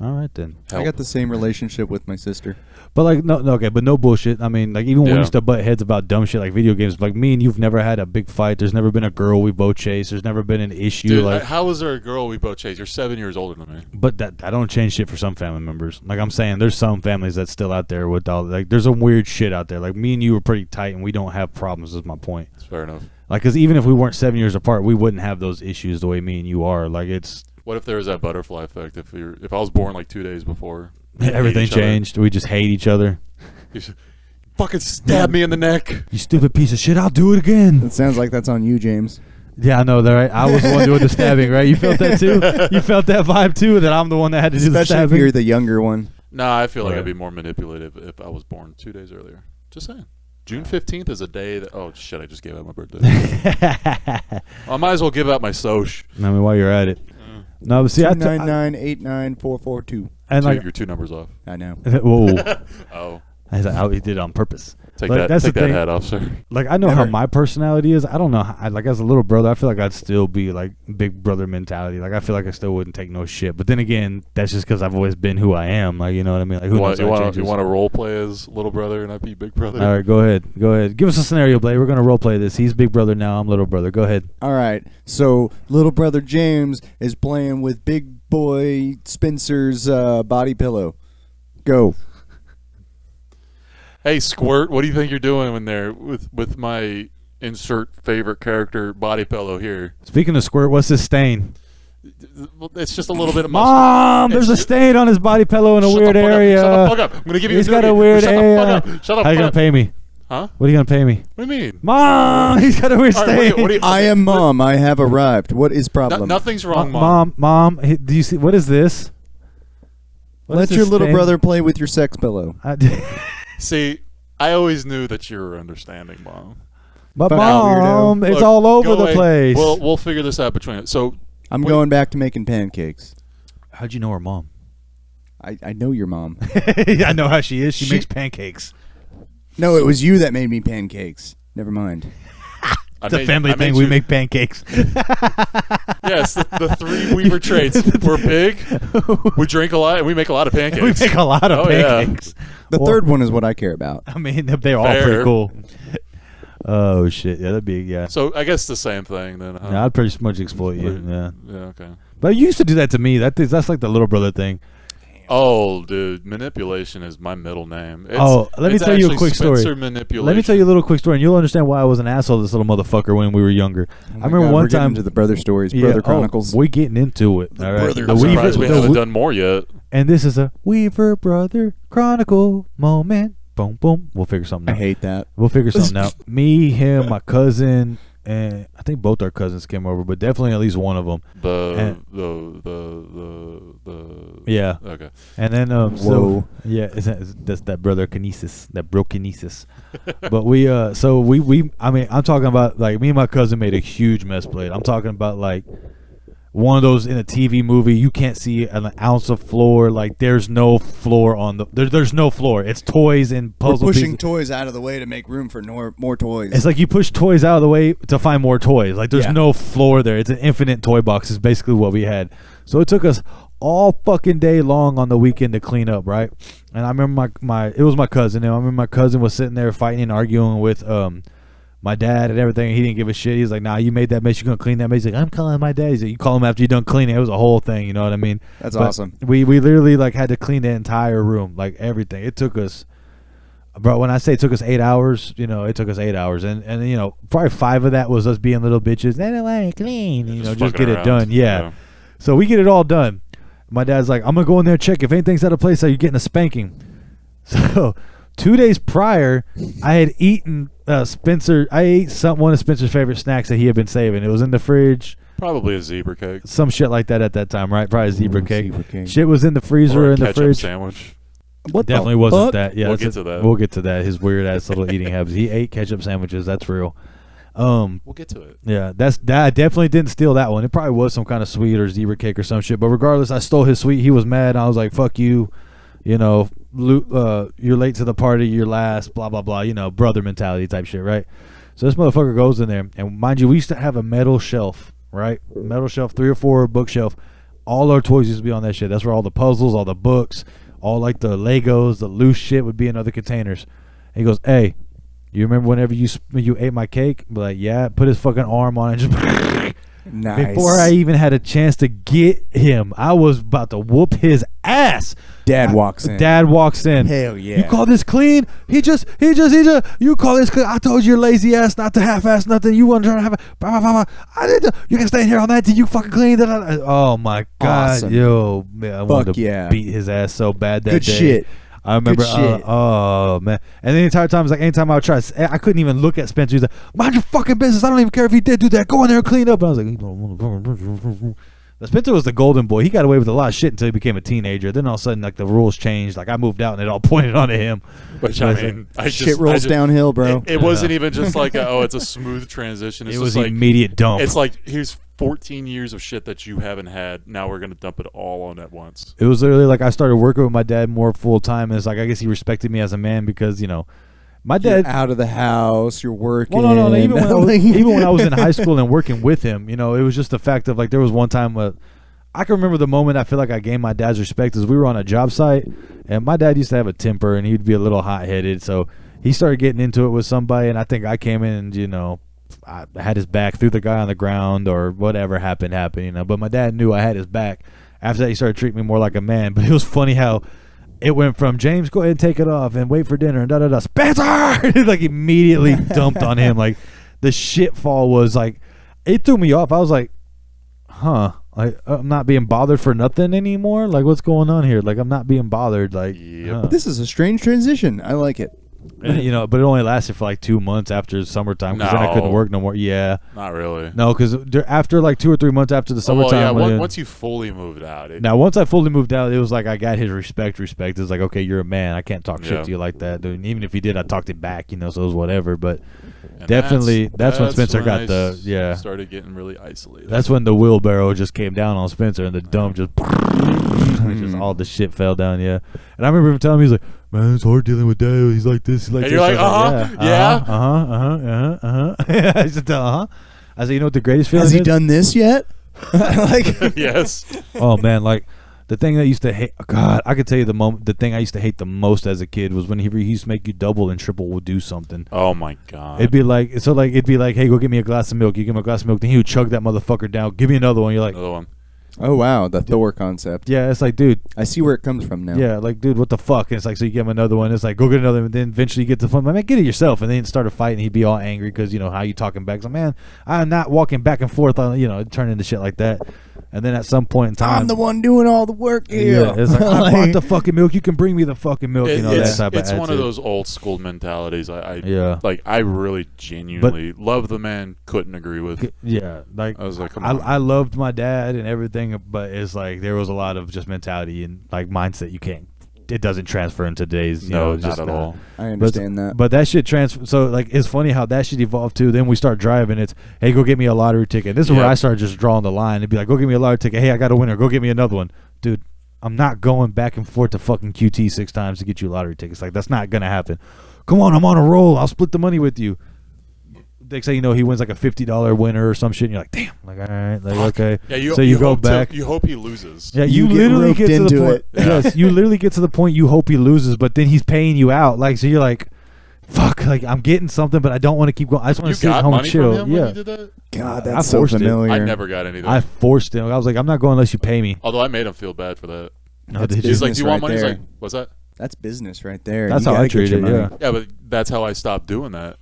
All right then. I got the same relationship with my sister. But like but no bullshit. I mean, like even when we used to butt heads about dumb shit like video games, like me and you've never had a big fight. There's never been a girl we both chased. There's never been an issue. Dude, like how is there a girl we both chase? You're 7 years older than me. But that don't change shit for some family members. Like I'm saying, there's some families that's still out there with all like there's some weird shit out there. Like me and you are pretty tight and we don't have problems. Is my point. That's fair enough. Like because even if we weren't 7 years apart, we wouldn't have those issues the way me and you are. Like it's. What if there was that butterfly effect? If I was born like 2 days before, everything changed. We just hate each other. You should fucking stab me in the neck. You stupid piece of shit! I'll do it again. It sounds like that's on you, James. Yeah, I know that. Right? I was the one doing the stabbing, right? You felt that too. You felt that vibe too. That I'm the one that had to do the Especially stabbing. if you're the younger one. Nah, I feel like Right. I'd be more manipulative if I was born 2 days earlier. Just saying. June 15th is a day that. Oh shit! I just gave out my birthday. I might as well give out my soch. I mean, while you're at it. No, but see, 299-89442. and like, You're 2 numbers off. I know. whoa, Oh, he did it on purpose. take Like, that. that's Take the that thing. hat off, sir. Like I know Never. how my personality is. I don't know. Like as a little brother, I feel like I'd still be like big brother mentality. Like I feel like I still wouldn't take no shit. But then again, that's just because I've always been who I am. Like you know what I mean. Like who knows how it changes. You want to role play as little brother and I be big brother? All right, go ahead. Give us a scenario, Blade. We're gonna role play this. He's big brother now. I'm little brother. Go ahead. All right. So little brother James is playing with big boy Spencer's body pillow. Go. Hey, Squirt, what do you think you're doing when there with my insert favorite character body pillow here? Speaking of squirt, what's his stain? It's just a little bit of mustard. Mom, there's a stain on his body pillow in a Shut weird the fuck area. Up. Shut the fuck up. I'm gonna give you. He's a got a noogie. weird Shut area. the fuck up. Shut the How you fuck gonna up. pay me? Huh? What are you gonna pay me? What do you mean? Mom, he's got a weird All stain. right, what do you- I am Mom. I have arrived. What is problem? Nothing's wrong, Mom. Mom, do you see what is this? What Let is your this little stain? brother play with your sex pillow. See, I always knew that you were understanding, Mom. But Fuck Mom, weirdo. it's Look, all over go the away. place. We'll figure this out between us. So I'm Wait. going back to making pancakes. How'd you know her mom? I know your mom. I know how she is. She She- makes pancakes. No, it was you that made me pancakes. Never mind. It's a family thing. We make pancakes. Yes, the 3 Weaver traits. We're big, we drink a lot, and we make a lot of pancakes. We make a lot of Oh, yeah. pancakes. The Well, third one is what I care about. I mean, they're all Fair. pretty cool. Oh shit! Yeah, that'd be yeah. So I guess the same thing then. Huh? Yeah, I'd pretty much exploit you. Yeah, Yeah. Okay. but you used to do that to me. That's like the little brother thing. Oh, dude, manipulation is my middle name. Let me it's tell you a actually quick story. Spencer Manipulation. Let me tell you a little quick story, and you'll understand why I was an asshole to this little motherfucker when we were younger. I remember one we're getting time into the brother stories, Yeah, brother chronicles. we getting into it. All right, brother The I'm Weaver- surprised we the haven't We- done more yet. and this is a Weaver brother chronicle moment. Boom, boom. We'll figure something I out. hate that. We'll figure something out. Me, him, my cousin, and I think both our cousins came over, but definitely at least one of them. The Yeah. Okay. And then so Whoa. yeah, that's that brother kinesis, that bro kinesis. But we so we I mean I'm talking about like me and my cousin made a huge mess plate. I'm talking about like one of those in a TV movie you can't see an ounce of floor. Like there's no floor on the there's no floor. It's toys and We're puzzle pushing pieces. toys out of the way to make room for more toys. It's like you push toys out of the way to find more toys. Like there's Yeah. no floor there. It's an infinite toy box is basically what we had. So it took us all fucking day long on the weekend to clean up, right? And I remember my it was my cousin. And I remember my cousin was sitting there fighting and arguing with my dad and everything. He didn't give a shit. He's like, "Nah, you made that mess. You're gonna clean that mess." He's like, "I'm calling my dad." He's like, "You call him after you're done cleaning." It was a whole thing. You know what I mean? That's But awesome. We literally like had to clean the entire room, like everything. It took us. Bro, when I say it took us 8 hours, you know, it took us 8 hours. And you know, probably 5 of that was us being little bitches. They don't want to clean. You know, just fucking get it around. done. Yeah. So we get it all done. My dad's like, I'm going to go in there and check. If anything's out of place, are you getting a spanking? So 2 days prior, I had eaten Spencer. I ate one of Spencer's favorite snacks that he had been saving. It was in the fridge. Probably a zebra cake. Some shit like that at that time, right? Probably zebra cake. Zebra cake. Shit was in the freezer Or or a in the ketchup fridge. sandwich. What Definitely the wasn't fuck? that. Yeah, We'll that's get it. to that. We'll get to that. His weird ass little eating habits. He ate ketchup sandwiches. That's real. We'll get to it. Yeah, I definitely didn't steal that one. It probably was some kind of sweet or zebra cake or some shit. But regardless, I stole his sweet. He was mad. I was like, "Fuck you," you know. You're late to the party. You're last. Blah blah blah. You know, brother mentality type shit, right? So this motherfucker goes in there, and mind you, we used to have a metal shelf, right? Metal shelf, 3 or 4 bookshelf. All our toys used to be on that shit. That's where all the puzzles, all the books, all like the Legos, the loose shit would be in other containers. And he goes, "Hey, you remember whenever you ate my cake?" Be like, "Yeah." Put his fucking arm on it. And just Nice. before I even had a chance to get him, I was about to whoop his ass. Dad walks in. Dad walks in. Hell yeah. You call this clean? He just. You call this clean? I told your lazy ass not to half-ass nothing. You want to try to have it? I didn't. You can stay here all night till you fucking clean. Oh my god, Awesome. yo, man, I wanted to beat his ass so bad that Good day. shit. I remember, Good shit. oh man, and the entire time it was like, anytime I would try, I couldn't even look at Spencer. He's like, "Mind your fucking business. I don't even care if he did do that. Go in there and clean up." And I was like, but Spencer was the golden boy. He got away with a lot of shit until he became a teenager. Then all of a sudden, like the rules changed. Like I moved out and it all pointed onto him. Which I mean, Shit rolls downhill, bro. It wasn't even just like, it's a smooth transition. It's It was just like, immediate dump. it's like, here's 14 years of shit that you haven't had. Now we're gonna dump it all on at once. It was literally like I started working with my dad more full time, and it's like I guess he respected me as a man because my You're dad. out of the house. You're working. Well, no. Even when I was in high school and working with him, it was just the fact of like there was one time I can remember the moment I feel like I gained my dad's respect is we were on a job site, and my dad used to have a temper and he'd be a little hot headed, so he started getting into it with somebody, and I think I came in and I had his back, threw the guy on the ground or whatever happened, but my dad knew I had his back. After that, he started treating me more like a man. But it was funny how it went from James, go ahead and take it off and wait for dinner and da-da-da, Spencer! Like immediately dumped on him. Like the shit fall was like, it threw me off. I was like, huh, like I'm not being bothered for nothing anymore. Like what's going on here? Like I'm not being bothered. Like, Yep. This is a strange transition. I like it. and, but it only lasted for like 2 months after summertime because then I couldn't No. work no more. Yeah. Not really. No, because after like 2 or 3 months after the summertime. Once you fully moved out. Now, once I fully moved out, it was like I got his respect. Respect is like, okay, you're a man. I can't talk shit Yeah. to you like that. Dude. And even if he did, I talked it back, so it was whatever. But And definitely, that's when Spencer got I the started getting really isolated. That's when the wheelbarrow just came down on Spencer and the dump just all the shit fell down. Yeah, and I remember him telling me, he's like, "Man, it's hard dealing with Dad. He's like this. He's like And this." you're like, I said, I said, you know what the greatest feeling Has he is? done this yet? Like, Yes. Oh man, like the thing that I used to hate. God, I could tell you the thing I used to hate the most as a kid was when he used to make you double and triple do something. Oh my god. It'd be like, hey, go get me a glass of milk. You give him a glass of milk, then he would chug that motherfucker down. Give me another one. You're like, Another one. oh wow, the Thor concept. yeah, it's like, dude, I see where it comes from now. yeah, like, dude, what the fuck? And it's like, so you give him another one. It's like, go get another one. And then eventually you get to the fun. Man, get it yourself. And then start a fight, and he'd be all angry because how you talking back. So man, I'm not walking back and forth on, it turned into shit like that. And then at some point in time, I'm the one doing all the work here. yeah, it's like, I bought the fucking milk. You can bring me the fucking milk. That type of it's one of attitude. those old school mentalities. Yeah. Like I really genuinely love the man. Couldn't agree with. Yeah, like I was like, come on. I loved my dad and everything, but it's like there was a lot of just mentality and like mindset it doesn't transfer in today's. No, it's not just at all. I understand that. But that shit transfer. So like it's funny how that shit evolved too. Then we start driving. It's, hey, go get me a lottery ticket. This is where Yep. I started just drawing the line. It'd be like, go get me a lottery ticket. Hey, I got a winner. Go get me another one, dude. I'm not going back and forth to fucking QT 6 times to get you lottery tickets. Like that's not gonna happen. Come on, I'm on a roll. I'll split the money with you. Next thing you know, he wins like a $50 winner or some shit, and you're like, damn, like all right, like okay. Yeah, so you go hope back. you hope he loses. Yeah, You you get literally roped get to the into point. it. Yes, you literally get to the point you hope he loses, but then he's paying you out. Like so, you're like, fuck, like I'm getting something, but I don't want to keep going. I just want You to sit got home and money chill. from him Yeah, when you did that? God, I that's so forced it. familiar. I never got any of that. I forced him. I was like, I'm not going unless you pay me. Although I made him feel bad for that. No, That's did you? He's like, business "Do you want right money?" He's there. like, "What's that?" That's business right there. That's You how I gotta get treat your it. money. Yeah. Yeah, but that's how I stopped doing that.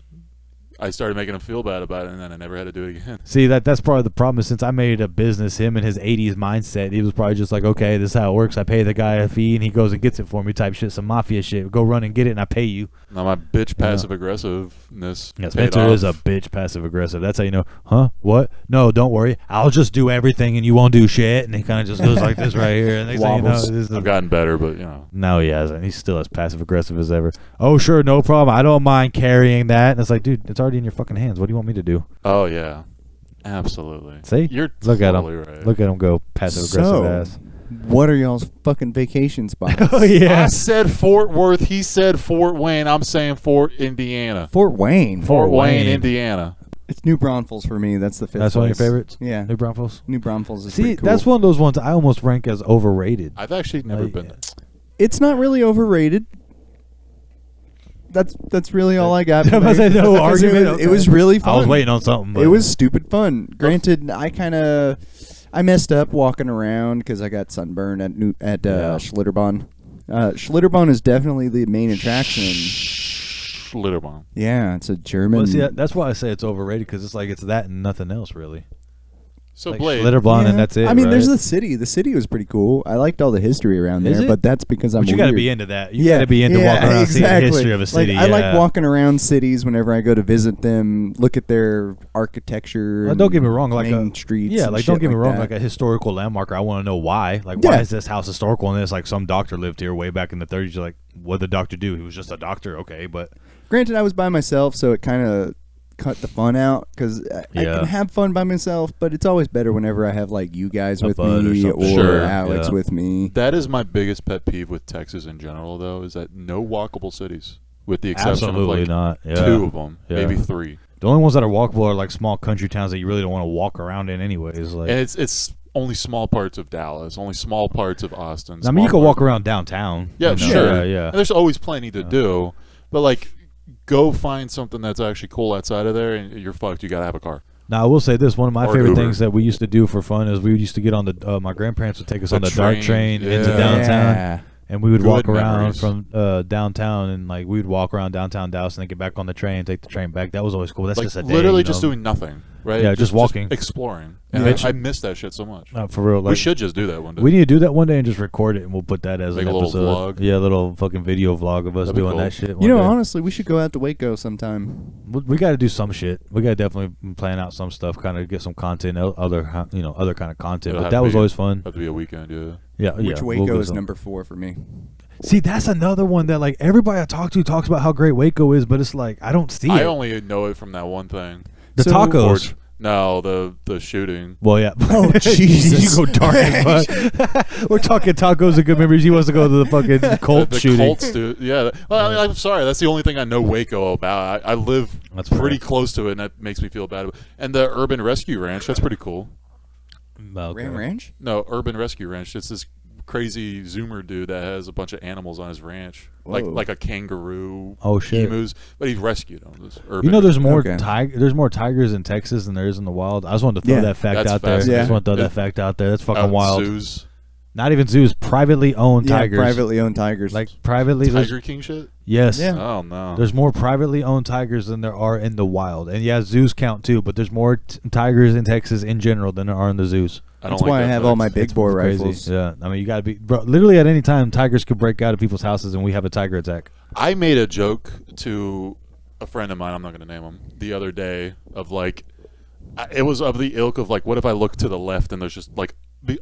I started making him feel bad about it, and then I never had to do it again. See, that's part of the problem. Is since I made a business, him and his 80s mindset, he was probably just like, okay, this is how it works. I pay the guy a fee, and he goes and gets it for me type shit, some mafia shit. Go run and get it, and I pay you. Now my bitch passive aggressiveness. Yeah, paid Spencer off. is a bitch passive aggressive. That's how you know, huh? What? No, don't worry. I'll just do everything, and you won't do shit. And he kind of just goes like this right here. And next thing you know, Wobbles. this is I've gotten better, but no, he hasn't. He's still as passive aggressive as ever. Oh, sure, no problem. I don't mind carrying that. And it's like, dude, it's already in your fucking hands. What do you want me to do? Oh yeah, absolutely. See? You're Look totally at him. right. Look at him go passive aggressive ass. What are y'all's fucking vacation spots? Oh I yeah. said Fort Worth. He said Fort Wayne. I'm saying Fort Indiana. Fort Wayne. Fort Wayne, Wayne. Indiana. It's New Braunfels for me. That's the fifth. That's one of your place. favorites? Yeah. New Braunfels? New Braunfels is See, pretty cool. that's one of those ones I almost rank as overrated. I've actually never Like, been there. It's not really overrated. That's really all I got. I'm about to say, no Because argument. It was really fun. I was waiting on something. But It was stupid fun. Granted, I messed up walking around because I got sunburned at Schlitterbahn. Schlitterbahn is definitely the main attraction. Schlitterbahn. Yeah, it's a German. Well, see, that's why I say it's overrated because it's like it's that and nothing else really. So Like Blade. Schlitterbahn Yeah. and that's it. I mean, there's right? the city. The city was pretty cool. I liked all the history around Is there, it? but that's because I'm But you got to weird. be into that. You got to be into walking around seeing the history of a city. Like, I like yeah. walking around cities whenever I go to visit them, look at their architecture. Don't get me wrong, like main a, streets. yeah, and like shit don't get me wrong, that. like a historical landmarker. I want to know why. Like, Yeah. why is this house historical? And it's like some doctor lived here way back in the 30s. You're like, what did the doctor do? He was just a doctor, okay, but Granted, I was by myself, so it kind of cut the fun out because I Yeah. can have fun by myself, but it's always better whenever I have like you guys A with bud or me something. or Sure, Alex yeah. with me. That is my biggest pet peeve with Texas in general, though, is that no walkable cities, with the exception absolutely of like not. Yeah. 2 of them, Yeah. maybe 3. The only ones that are walkable are like small country towns that you really don't want to walk around in, anyways. Like, And it's only small parts of Dallas, only small parts of Austin. I mean, you small can walk parts- around downtown. Yeah, you know? sure. Yeah. And there's always plenty to do, but like, go find something that's actually cool outside of there, and you're fucked. You gotta have a car. Now I will say this: one of my Or favorite Uber. things that we used to do for fun is we used to get on the. My grandparents would take us The on the dark train, train into yeah. downtown, Yeah. and we would Good walk around memories. from downtown, and like we would walk around downtown Dallas and then get back on the train, take the train back. That was always cool. That's Like just a day, literally you just know? doing nothing, right? Yeah, just walking. exploring. And Yeah. I miss that shit so much. For real. Like, We should just do that one day. We need to do that one day and just record it, and we'll put that as Like an a little episode. vlog? Yeah, a little fucking video vlog of us That'd be doing cool. that shit. You one know, day. honestly, we should go out to Waco sometime. We got to do some shit. We got to definitely plan out some stuff, kind of get some content, other kind of content. It'll But have that to was be- always fun. Have to be a weekend, yeah. Yeah, Which we'll Waco do is some- number 4 for me. See, that's another one that like everybody I talk to talks about how great Waco is, but it's like I don't see I it. only know it from that one thing. The So- tacos. No, the shooting. Well, yeah. Oh, Jesus. you go dark as fuck. We're talking tacos and good memories. He wants to go to the fucking cult the shooting. Colts do. Yeah. Well, I mean, I'm sorry. That's the only thing I know Waco about. I live That's pretty fair. close to it, and that makes me feel bad. And the Urban Rescue Ranch, that's pretty cool. Okay. Ram Ranch? No, Urban Rescue Ranch. It's this crazy Zoomer dude that has a bunch of animals on his ranch, Whoa. like a kangaroo, Oh, shit. emus, but he rescued them. This Urban You know, there's more Okay. there's more tigers in Texas than there is in the wild. I just wanted to throw Yeah. that fact That's out there. I fascinating. just want to throw Yeah. that fact out there. That's out fucking in wild. zoos. Not even zoos, privately owned Yeah, tigers. privately owned tigers. Like privately. there's- Tiger King shit. Yes. Yeah. Oh no. There's more privately owned tigers than there are in the wild. And yeah, zoos count too, but there's more tigers in Texas in general than there are in the zoos. I don't That's like why I that have fact. all my big It's bore crazy. rifles. Yeah. I mean, you got to be bro, literally at any time tigers could break out of people's houses and we have a tiger attack. I made a joke to a friend of mine. I'm not going to name him. The other day of like, it was of the ilk of like, what if I look to the left and there's just like,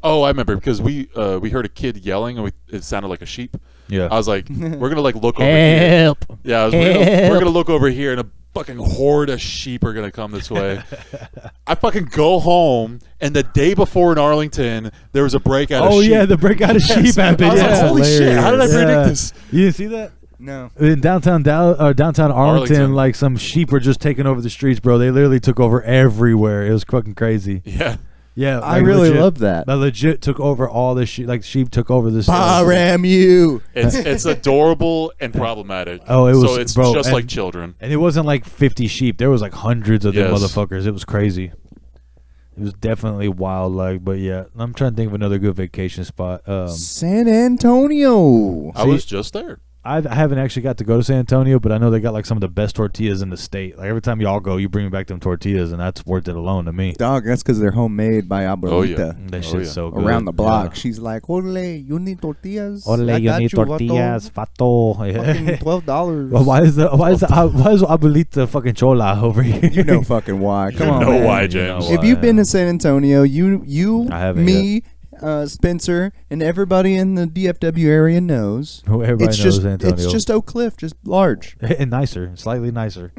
I remember because we heard a kid yelling and it sounded like a sheep. Yeah. I was like, we're gonna like look over here. Help. Yeah, we're gonna look over here and a fucking horde of sheep are gonna come this way. I fucking go home and the day before in Arlington there was a breakout of Oh sheep. yeah, the breakout of sheep happened. I was like, Yeah. holy shit, how did I predict this? You didn't see that? No. In downtown downtown Arlington, Arlington. like some sheep were just taking over the streets, bro. They literally took over everywhere. It was fucking crazy. Yeah. Yeah, I like, really legit, love that. They legit took over all the sheep. Like sheep took over this. Ram you. It's adorable and problematic. Oh, it so was- it's bro, just and- like children. And it wasn't like 50 sheep. There was like hundreds of them Yes. motherfuckers. It was crazy. It was definitely wild. Like, but yeah, I'm trying to think of another good vacation spot. San Antonio. I was just there. I haven't actually got to go to San Antonio, but I know they got like some of the best tortillas in the state. Like every time y'all go, you bring me back them tortillas, and that's worth it alone to me. Dog, that's because they're homemade by Abuelita. Oh, yeah. That Oh, shit's yeah. so good. Around the block. Yeah. She's like, Ole, you need tortillas? Ole, I you got need vato. tortillas, fato. Fucking $12. Well, why is Abuelita fucking chola over here? You know fucking why. Come You on, know man. why, You James. know If you've why, been yeah. to San Antonio, you, I haven't me, Spencer, and everybody in the DFW area knows. Who everybody it's knows just Antonio. it's just Oak Cliff, just large. and nicer, slightly nicer.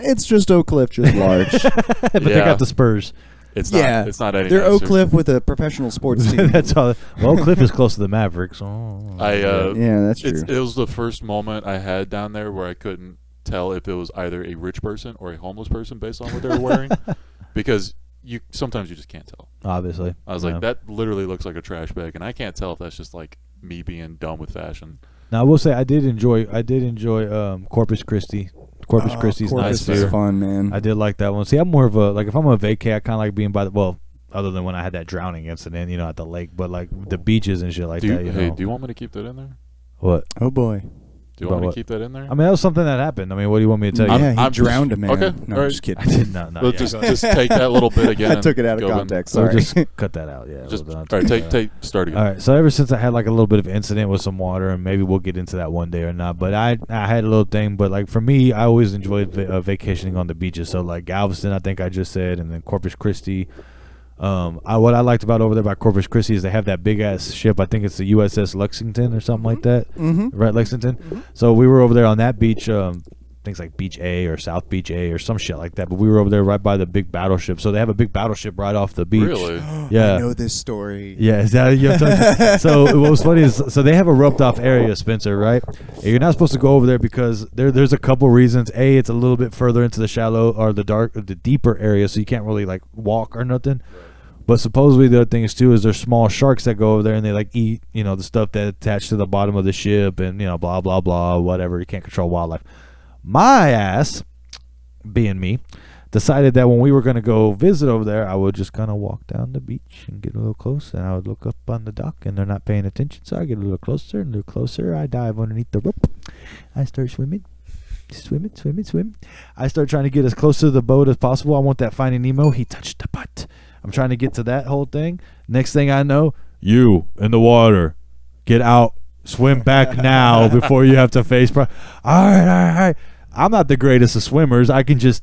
It's just Oak Cliff, just large. But they got the Spurs. It's yeah, not. It's not any. they're Oak nicer. Cliff with a professional sports team. That's all. Well, Oak Cliff is close to the Mavericks. Yeah, that's true. It was the first moment I had down there where I couldn't tell if it was either a rich person or a homeless person based on what they were wearing, because sometimes you just can't tell. Obviously, I was like, that literally looks like a trash bag, and I can't tell if that's just like me being dumb with fashion. Now I will say I did enjoy Corpus Christi. Corpus Christi's Corpus nice is too. fun, man. I did like that one. See, I'm more of a if I'm on vacay, I kind of like being by the other than when I had that drowning incident, at the lake, but like the beaches and shit like that. Do you want me to keep that in there? What? Oh boy. Do you want me to keep that in there? I mean, that was something that happened. I mean, what do you want me to tell you? Yeah, I'm he drowned a man. okay, No, all I'm right. just kidding. I did not. Well, just take that little bit again. I took it out of and go in. context. So Sorry. just cut that out. Yeah. Just we'll all not right. take Start again. All right. So ever since I had like a little bit of incident with some water, and maybe we'll get into that one day or not. But I had a little thing. But like for me, I always enjoyed vacationing on the beaches. So like Galveston, I think I just said, and then Corpus Christi. What I liked about over there by Corpus Christi is they have that big ass ship. I think it's the USS Lexington or something like that. Mm-hmm. Right, Lexington. So we were over there on that beach. Things like Beach A or South Beach A or some shit like that. But we were over there right by the big battleship. So they have a big battleship right off the beach. Really? Yeah. I know this story. Yeah, is that you have to, so what was funny is they have a roped off area, Spencer, right? And you're not supposed to go over there because there's a couple reasons. A, it's a little bit further into the shallow or the deeper area, so you can't really like walk or nothing. But supposedly the other thing is too is there's small sharks that go over there and they like eat the stuff that attached to the bottom of the ship and blah blah blah whatever. You can't control wildlife. My ass, being me, decided that when we were going to go visit over there, I would just kind of walk down the beach and get a little close, and I would look up on the dock, and they're not paying attention, so I get a little closer and a little closer. I dive underneath the rope. I start swimming. I start trying to get as close to the boat as possible. I want that Finding Nemo. He touched the butt. I'm trying to get to that whole thing. Next thing I know, you in the water. Get out. Swim back now before you have to face. All right. I'm not the greatest of swimmers. I just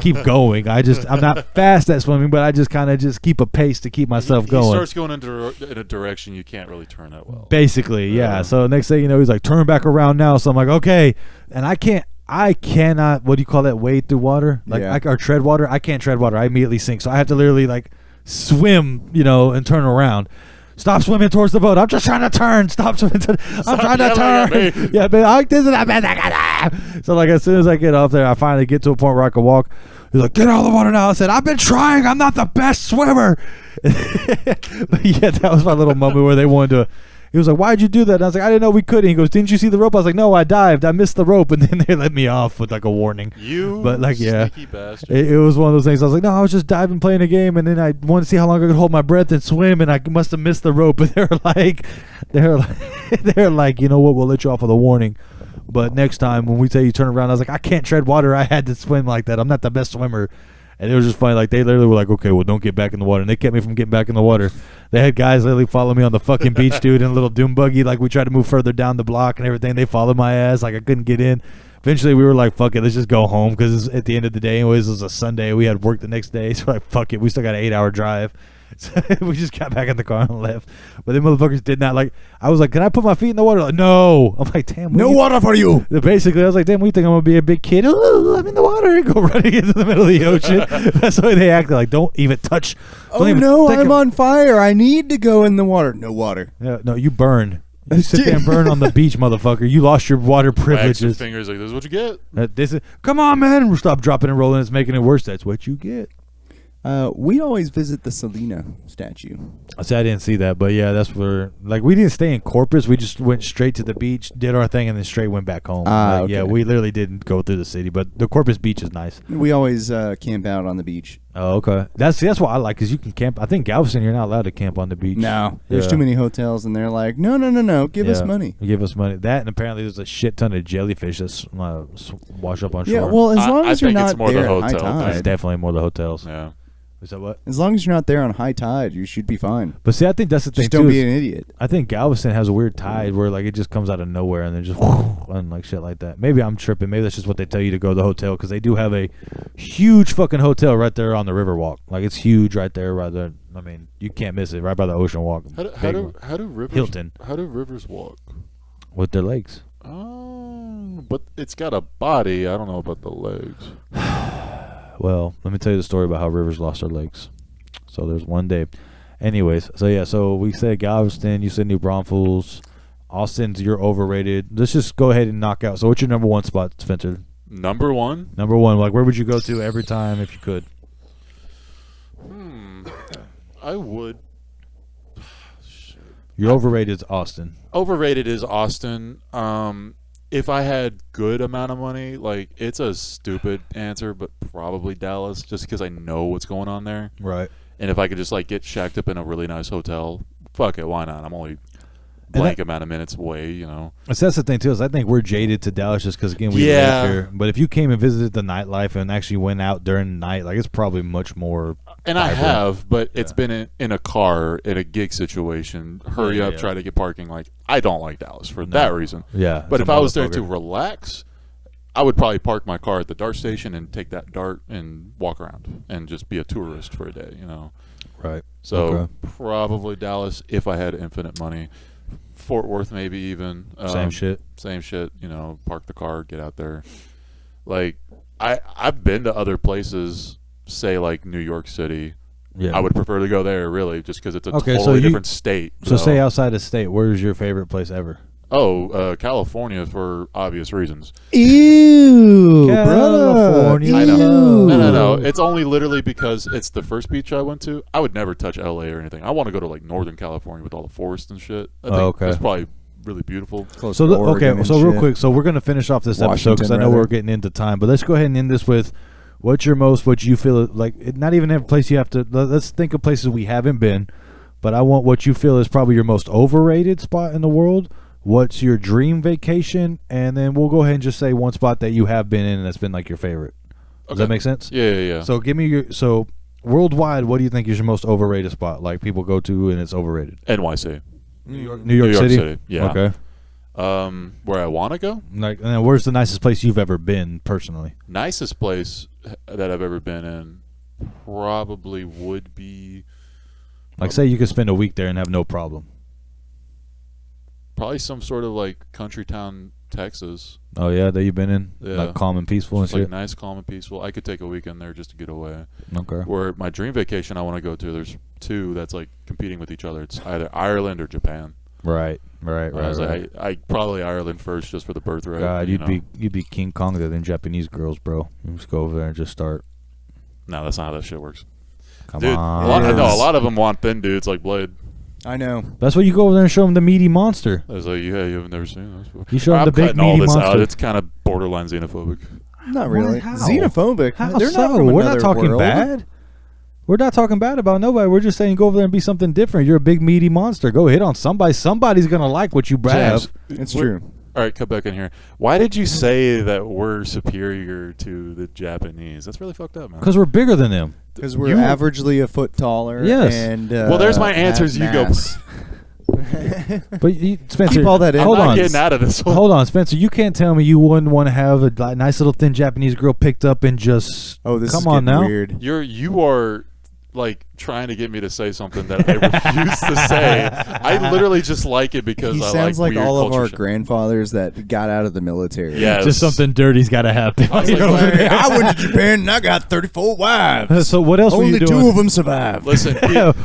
keep going. I'm not fast at swimming, but I just kind of just keep a pace to keep myself going. He starts going in a direction you can't really turn that well. Basically, yeah. So next thing you know, he's like, turn back around now. So I'm like, okay. And I cannot, what do you call that, wade through water? Or tread water? I can't tread water. I immediately sink. So I have to literally like swim, and turn around. Stop swimming towards the boat. I'm just trying to turn. Stop swimming. I'm trying to turn. Yeah, but this is that. So like as soon as I get off there, I finally get to a point where I can walk. He's like, get out of the water now. I said, I've been trying. I'm not the best swimmer. But yeah, that was my little moment where they wanted to. He was like, why'd you do that? And I was like, I didn't know we couldn't. He goes, didn't you see the rope? I was like, no, I dived. I missed the rope. And then they let me off with like a warning. But like, sneaky bastard. It was one of those things. I was like, no, I was just diving, playing a game. And then I wanted to see how long I could hold my breath and swim. And I must have missed the rope. But they're like, you know what? We'll let you off with a warning. But next time when we tell you turn around, I was like, I can't tread water. I had to swim like that. I'm not the best swimmer. And it was just funny. Like, they literally were like, okay, well, don't get back in the water. And they kept me from getting back in the water. They had guys literally follow me on the fucking beach, dude, in a little doom buggy. Like, we tried to move further down the block and everything. They followed my ass. Like, I couldn't get in. Eventually, we were like, fuck it, let's just go home. Because at the end of the day, anyways, it was a Sunday. We had work the next day. So, like, fuck it. We still got an 8-hour drive. So we just got back in the car and left. But them motherfuckers did not like. I was like, can I put my feet in the water? Like, no. I'm like, damn. No water for you. Basically, I was like, damn, we think I'm gonna be a big kid? Oh, I'm in the water and go running into the middle of the ocean. That's the way they acted. Like, don't even touch. Oh no, I'm on fire. I need to go in the water. No water. No, you burn. You sit there and burn on the beach, motherfucker. You lost your water privileges. Your fingers like, this is what you get. This is. Come on, man. Stop dropping and rolling. It's making it worse. That's what you get. We always visit the Selena statue. I said I didn't see that, but yeah, that's where, like, we didn't stay in Corpus. We just went straight to the beach, did our thing, and then straight went back home. Okay. Yeah, we literally didn't go through the city, but the Corpus beach is nice. We always camp out on the beach. Oh, okay. That's what I like, because you can camp. I think Galveston, you're not allowed to camp on the beach. No, there's too many hotels, and they're like, no, give us money. Give us money. That, and apparently there's a shit ton of jellyfish that wash up on shore. Yeah, well, as long as you're not more there the at high hotel. It's tide. definitely more the hotels. Yeah. Is that what? As long as you're not there on high tide, you should be fine. But see, I think that's the thing, Just don't too. be an idiot. I think Galveston has a weird tide where, like, it just comes out of nowhere and then just and like shit like that. Maybe I'm tripping. Maybe that's just what they tell you to go to the hotel, because they do have a huge fucking hotel right there on the Riverwalk. Like, it's huge right there. I mean, you can't miss it. Right by the Ocean Walk. How do rivers? Hilton. How do rivers walk? With their legs. But it's got a body. I don't know about the legs. Well, let me tell you the story about how rivers lost their legs. So there's one day. Anyways, so we said Galveston, you said New Braunfels. Austin's you're overrated. Let's just go ahead and knock out. So what's your number one spot, Spencer? Number one? Number one. Like, where would you go to every time if you could? I would. Your overrated is Austin. Overrated is Austin. If I had good amount of money, like, it's a stupid answer, but probably Dallas, just because I know what's going on there. Right. And if I could just, like, get shacked up in a really nice hotel, fuck it, why not? I'm only blank amount of minutes away, you know. So that's the thing too, is I think we're jaded to Dallas just because, again, we live here. But if you came and visited the nightlife and actually went out during the night, like, it's probably much more. And I have, but it's been in a car in a gig situation. Hurry up, try to get parking. Like, I don't like Dallas for that reason. Yeah. But if I was there to relax, I would probably park my car at the DART station and take that DART and walk around and just be a tourist for a day, you know. Right. So probably Dallas if I had infinite money. Fort Worth maybe even. Same shit. Same shit, you know, park the car, get out there. Like, I've been to other places, say like New York City. Yeah. I would prefer to go there, really, just because it's a totally different state. So say outside of state, where's your favorite place ever? Oh, California for obvious reasons. Ew, California. brother. I know. No. It's only literally because it's the first beach I went to. I would never touch LA or anything. I want to go to like Northern California with all the forests and shit. I think it's probably really beautiful. So real quick, so we're gonna finish off this episode because I know we're getting into time, but let's go ahead and end this with what you feel like. Not even every place you have to. Let's think of places we haven't been, but I want what you feel is probably your most overrated spot in the world. What's your dream vacation? And then we'll go ahead and just say one spot that you have been in and that's been like your favorite. Does that make sense? Yeah. So give me worldwide, what do you think is your most overrated spot? Like people go to and it's overrated. NYC. New York City? Yeah. Okay. Where I want to go? Like, and then where's the nicest place you've ever been personally? Nicest place that I've ever been in probably would be. Like, say you could spend a week there and have no problem. Probably some sort of like country town, Texas. Oh yeah, that you've been in, yeah. Like calm and peaceful just and like shit. Nice, calm and peaceful. I could take a weekend there just to get away. Okay. Where my dream vacation I want to go to, there's two that's like competing with each other. It's either Ireland or Japan. Right. I was like, I probably Ireland first just for the birthright. God, you'd be King Kong to them Japanese girls, bro. You just go over there and just start. No, that's not how that shit works. Come on. A lot of them want thin dudes like Blade. I know. That's what you go over there and show them the meaty monster. I was like, yeah, you have never seen this before. You show them the big meaty monster. Out. It's kind of borderline xenophobic. Not really. How? Xenophobic. How They're so? not from We're not another talking world. bad. We're not talking bad about nobody. We're just saying go over there and be something different. You're a big meaty monster. Go hit on somebody. Somebody's gonna like what you have. It's true. All right, cut back in here. Why did you say that we're superior to the Japanese? That's really fucked up, man. Because we're bigger than them. Because we're averagely a foot taller. Yes. And, well, there's my answers. You go. But Spencer, keep all that in. Hold I'm on. not getting out of this one. Hold on, Spencer. You can't tell me you wouldn't want to have a nice little thin Japanese girl picked up and just. Oh, this come is on getting now. weird. You are like trying to get me to say something that I refuse to say. I literally just like it because He I sounds like weird all of culture our shit. grandfathers that got out of the military. Yes. Just something dirty's got to happen. I was like, I went to Japan and I got 34 wives. So what else were Only you doing? 2 of them survived. Listen,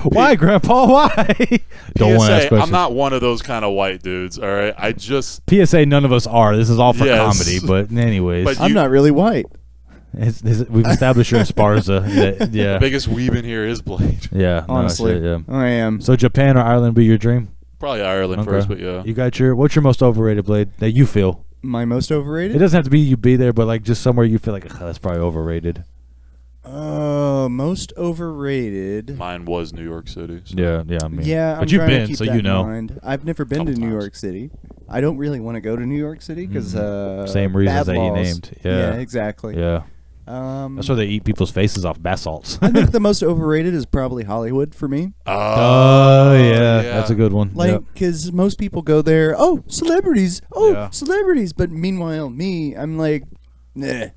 why, Grandpa? Why? Don't want to ask PSA, questions. I'm not one of those kind of white dudes. All right, I just PSA, none of us are. This is all for Yes. comedy. But anyways, But I'm not really white. we've established you're in Sparza. Yeah. the biggest weeb in here is Blade. Yeah. no, Honestly, shit, yeah. I am. So Japan or Ireland be your dream? Probably Ireland Okay. first, but yeah. You got what's your most overrated, Blade, that you feel? My most overrated? It doesn't have to be you be there, but like just somewhere you feel like that's probably overrated. Most overrated. Mine was New York City. So. Yeah, I mean. Yeah, but I'm you've trying to been, keep so that you in know. mind. I've never been to Couple New times. York City. I don't really want to go to New York City because Same reasons bad that you laws. named. Yeah. Exactly. Yeah. That's where they eat people's faces off bath salts. I think the most overrated is probably Hollywood for me. Oh yeah, that's a good one. Like, because most people go there, celebrities, Yeah. celebrities. But meanwhile, I'm like,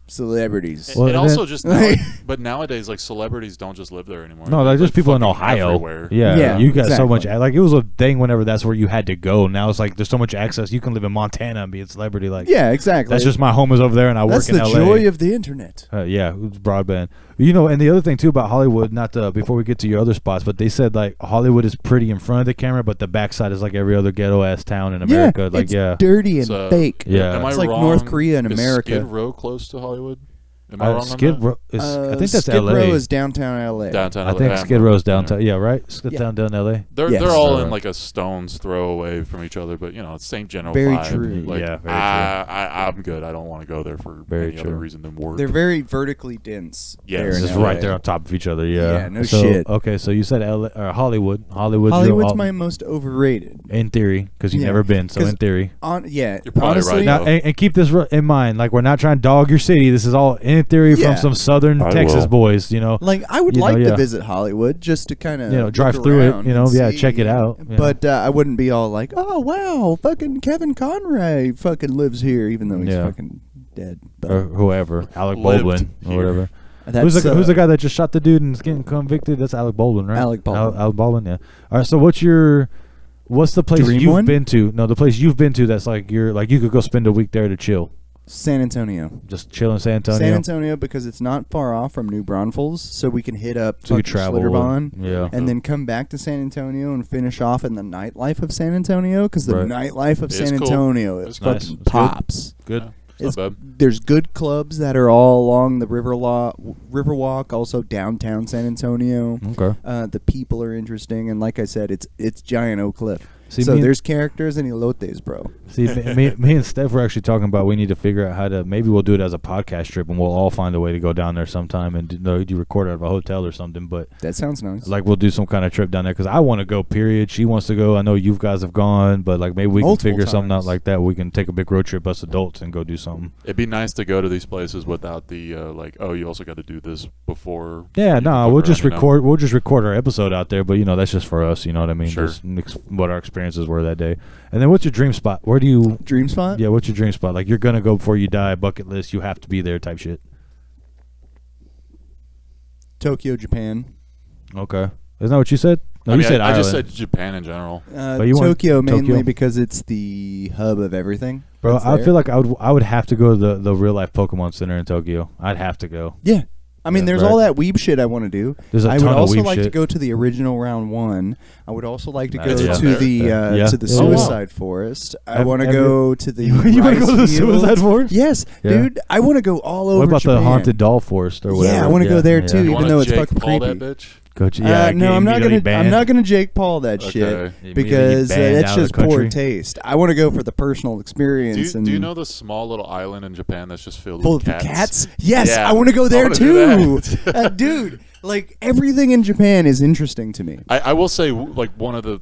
Celebrities. Well, and and also then- just now, but nowadays, like celebrities don't just live there anymore. No, They're, like just people in fucking Ohio. everywhere. Yeah, Yeah, you got so much. exactly. Like it was a thing whenever that's where you had to go. Now it's like there's so much access. You can live in Montana and be a celebrity. Like Yeah, exactly. that's just my home is over there, and I That's work in the LA. joy of the internet. Yeah, it's broadband. You know, and the other thing too about Hollywood, not to, before we get to your other spots, but they said like Hollywood is pretty in front of the camera, but the backside is like every other ghetto ass town in America. Yeah, like it's yeah, dirty and So, fake. Yeah. Am I It's like wrong? North Korea in Is America. Skid Row close to Hollywood? Am I wrong on Skid that? Row is, I think that's Skid LA. Row is downtown LA. Downtown. I think LA. Skid Row's downtown. Yeah, right. Skid Yeah. down LA. They're Yes. they're all Right. in like a stone's throw away from each other, but you know, it's same general Very vibe. true. Like, Yeah, very I'm good. I don't want to go there for Very any other true. reason than work. They're very vertically dense. Yes. there It's in Just LA. right there on top of each other. Yeah. Yeah, no So, shit. Okay, so you said LA or Hollywood. Hollywood's Hollywood's my most overrated. in theory because you've Yeah, never been. So 'cause in theory. Yeah, You're probably honestly, right, Now, though. and keep this in mind. Like we're not trying to dog your city. This is all in theory Yeah. from some southern I Texas will. boys. You know. like I would You know, like yeah. to visit Hollywood just to kind of drive through it, check it out. Yeah. But I wouldn't be all like, oh wow, fucking Kevin Conroy fucking lives here, even though he's Yeah. fucking dead. But Or whoever, Alec Lived Baldwin or here. whatever. that's, Who's the guy that just shot the dude and is getting convicted? That's Alec Baldwin, right? Alec Baldwin. Alec Baldwin, yeah. All right. So what's the place Dream you've one? been to? No, the place you've been to that's like you could go spend a week there to chill, San Antonio. just chill in San Antonio. San Antonio because it's not far off from New Braunfels, so we can hit up So you fucking travel. Schlitterbahn Yeah. and then come back to San Antonio and finish off in the nightlife of San Antonio because the Right. nightlife of It's San cool. Antonio It's fucking nice. It's good. pops. Good. It's not bad. There's good clubs that are all along the Riverwalk, also downtown San Antonio. Okay. The people are interesting, and like I said, it's Giant Oak Cliff. See, so me and- there's characters and elotes, bro. See, me and Steph were actually talking about we need to figure out how to maybe we'll do it as a podcast trip and we'll all find a way to go down there sometime and do record out of a hotel or something. But That sounds nice. like we'll do some kind of trip down there because I want to go. Period. She wants to go. I know you guys have gone, but like maybe we Multiple can figure something out times. like that. We can take a big road trip, us adults, and go do something. It'd be nice to go to these places without the like. Oh, you also got to do this before. Yeah, you no, can we'll fuck just around, you know? record. We'll just record our episode out there. But that's just for us. You know what I mean? Sure. Just what our experiences were that day. And then what's your dream spot? Where do you? Dream spot? Yeah, what's your dream spot? Like you're gonna go before you die. Bucket list. You have to be there. Type shit. Tokyo, Japan. Okay. Isn't that what you said? No, I you mean, said I Ireland. just said Japan in general. But you want Tokyo mainly Tokyo? because it's the hub of everything. Bro, that's I there. feel like I would have to go to the real life Pokemon Center in Tokyo. I'd have to go. Yeah. I mean, Yeah, there's right. all that weeb shit I want to do. There's a I ton would of also weeb like to shit. go to the original round one. I would also like to go Nice. Yeah. to the Yeah. to the Yeah. Oh, wow. suicide forest. I Have- want to have go to the. You wanna go rice to the fields. suicide forest? Yes, Yeah. dude. I want to go all over. What about Japan. the haunted doll forest or whatever? Yeah, I want to go there too, You even wanna though it's Jake fucking Paul creepy. that bitch? Coach, no, get I'm not immediately gonna. banned. I'm not gonna Jake Paul that Okay. shit Immediately because banned that's out of just the poor country. taste. I want to go for the personal experience. Do you know the small little island in Japan that's just filled full with of cats? cats? Yes, Yeah, I want to go I there wanna too, do that. dude. Like everything in Japan is interesting to me. I will say, like, one of the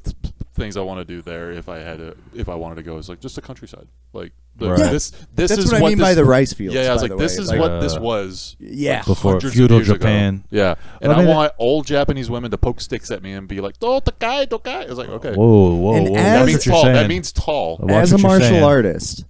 things I want to do there, if I wanted to go, is like just the countryside. Like Right. Yeah. this That's is what I mean this, by the rice fields. Yeah, I was by like, the this way. is Like, what this was. Yeah. like, Before hundreds of feudal years ago. Japan. Yeah, and Well, I I mean, want old Japanese women to poke sticks at me and be like, "Oh, tokai, tokai." I was like, okay. Whoa. And Watch as- That what means you're tall. saying. That means tall. Watch As a what you're martial saying. artist,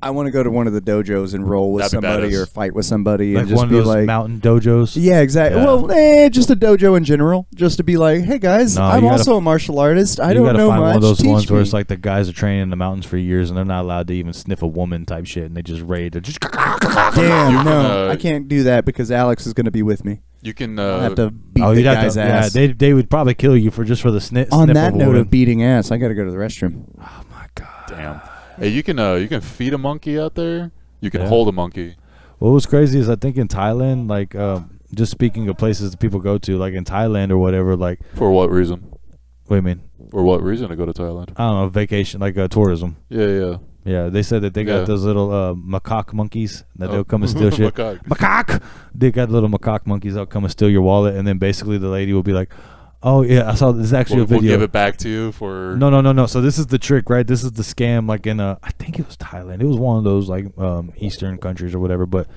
I want to go to one of the dojos and roll with That'd be somebody badass. or fight with somebody Like and just one of be those like, mountain dojos. yeah, exactly. Yeah. Well, just a dojo in general, just to be like, hey guys, No, I'm you gotta also a martial artist. I You don't gotta know find much. one of those Teach ones where me. it's like the guys are training in the mountains for years and they're not allowed to even sniff a woman type shit and they just raid. They're just damn, You no, can, I can't do that because Alex is going to be with me. You can. I'll have to beat oh, the you'd have guy's to. ass. Yeah, they would probably kill you for just for the sniff. On sniff that of a note woman. of beating ass, I got to go to the restroom. Oh my god. Damn. Hey, you can feed a monkey out there. You can Yeah. hold a monkey. What was crazy is I think in Thailand, like just speaking of places that people go to, like in Thailand or whatever, like For what reason? what do you mean? For what reason to go to Thailand? I don't know, vacation, like tourism. Yeah. Yeah, they said that they got Yeah. those little macaque monkeys that Oh. they'll come and steal shit. Macaque. Macaque! They got little macaque monkeys that'll come and steal your wallet, and then basically the lady will be like, "Oh yeah, I saw this is actually We'll, a video." we'll give it back to you for. No. So this is the trick, right? This is the scam. Like in I think it was Thailand. It was one of those like Eastern countries or whatever. But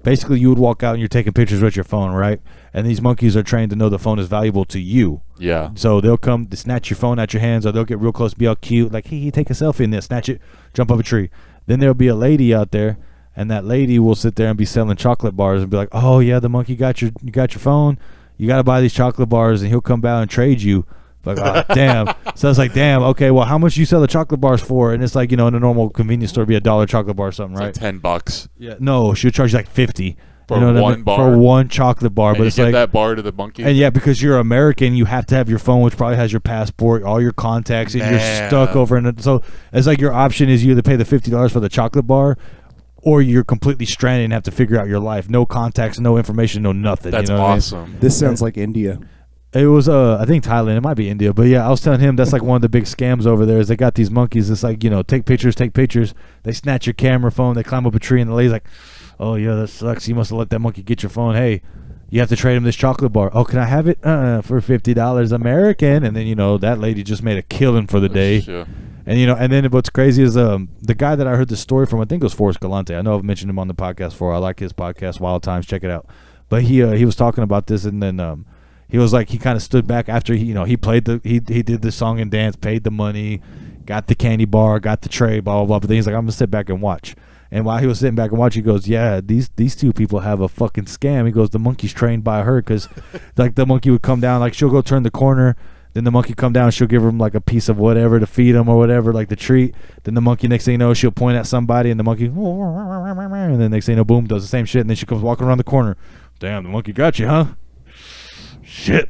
basically, you would walk out and you're taking pictures with your phone, right? And these monkeys are trained to know the phone is valuable to you. Yeah. So they'll come to snatch your phone out your hands, or they'll get real close, be all cute, like, hey, take a selfie in this, snatch it, jump up a tree. Then there'll be a lady out there, and that lady will sit there and be selling chocolate bars and be like, oh yeah, the monkey got your phone, you got to buy these chocolate bars, and he'll come back and trade you. Like, oh, damn. So I was like, damn, okay, well, how much do you sell the chocolate bars for? And it's like, in a normal convenience store, it'd be $1 chocolate bar or something, right? It's like $10. Yeah, no, she'll charge you like 50 For one bar? For one chocolate bar. And but you it's give like that bar to the monkey? And yeah, because you're American, you have to have your phone, which probably has your passport, all your contacts, and you're stuck over in it. So it's like your option is you either pay the $50 for the chocolate bar, or you're completely stranded and have to figure out your life. No contacts, no information, no nothing. That's what awesome. I mean? This sounds like India. It was I think Thailand. It might be India, but yeah, I was telling him that's like one of the big scams over there. Is they got these monkeys. It's like take pictures. They snatch your camera phone. They climb up a tree, and the lady's like, "Oh yeah, that sucks. You must have let that monkey get your phone. Hey, you have to trade him this chocolate bar. Oh, can I have it? For $50 American." And then that lady just made a killing for the day. Sure. And and then what's crazy is the guy that I heard the story from. I think it was Forrest Galante. I know I've mentioned him on the podcast before. I like his podcast, Wild Times. Check it out. But he was talking about this, and then he was like, he kind of stood back after he played he did the song and dance, paid the money, got the candy bar, got the tray, blah blah blah. But then he's like, I'm gonna sit back and watch. And while he was sitting back and watching, he goes, yeah, these two people have a fucking scam. He goes, the monkey's trained by her, because like the monkey would come down, like she'll go turn the corner, then the monkey come down, she'll give him like a piece of whatever to feed him or whatever, like the treat. Then the monkey, next thing you know, she'll point at somebody, and the monkey, and then next thing you know, boom, does the same shit, and then she comes walking around the corner. Damn, the monkey got you, huh? Shit.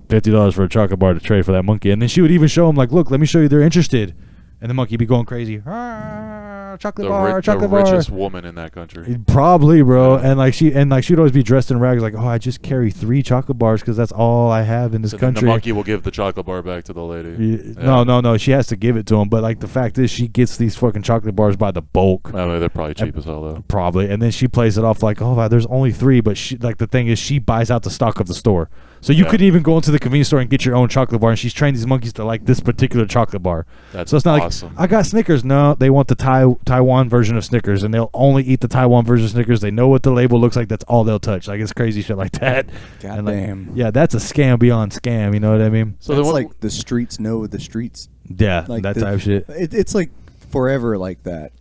$50 for a chocolate bar to trade for that monkey. And then she would even show him, like, look, let me show you they're interested. And the monkey be going crazy. Chocolate bar. The richest woman in that country. Probably, bro. Yeah. And she'd always be dressed in rags, like, oh, I just carry 3 chocolate bars because that's all I have in this country. Then the monkey will give the chocolate bar back to the lady. Yeah. No. She has to give it to him. But like the fact is, she gets these fucking chocolate bars by the bulk. I mean, they're probably cheap as hell though. Probably. And then she plays it off like, oh, wow, there's only 3. But she, like, the thing is, she buys out the stock of the store. So you couldn't even go into the convenience store and get your own chocolate bar, and she's trained these monkeys to like this particular chocolate bar. So it's not awesome. Like, I got Snickers. No, they want the Taiwan version of Snickers, and they'll only eat the Taiwan version of Snickers. They know what the label looks like. That's all they'll touch. Like, it's crazy shit like that. God like, damn. Yeah, that's a scam beyond scam. You know what I mean? So that's like the streets know the streets. Yeah, like that type of shit. It's like forever like that.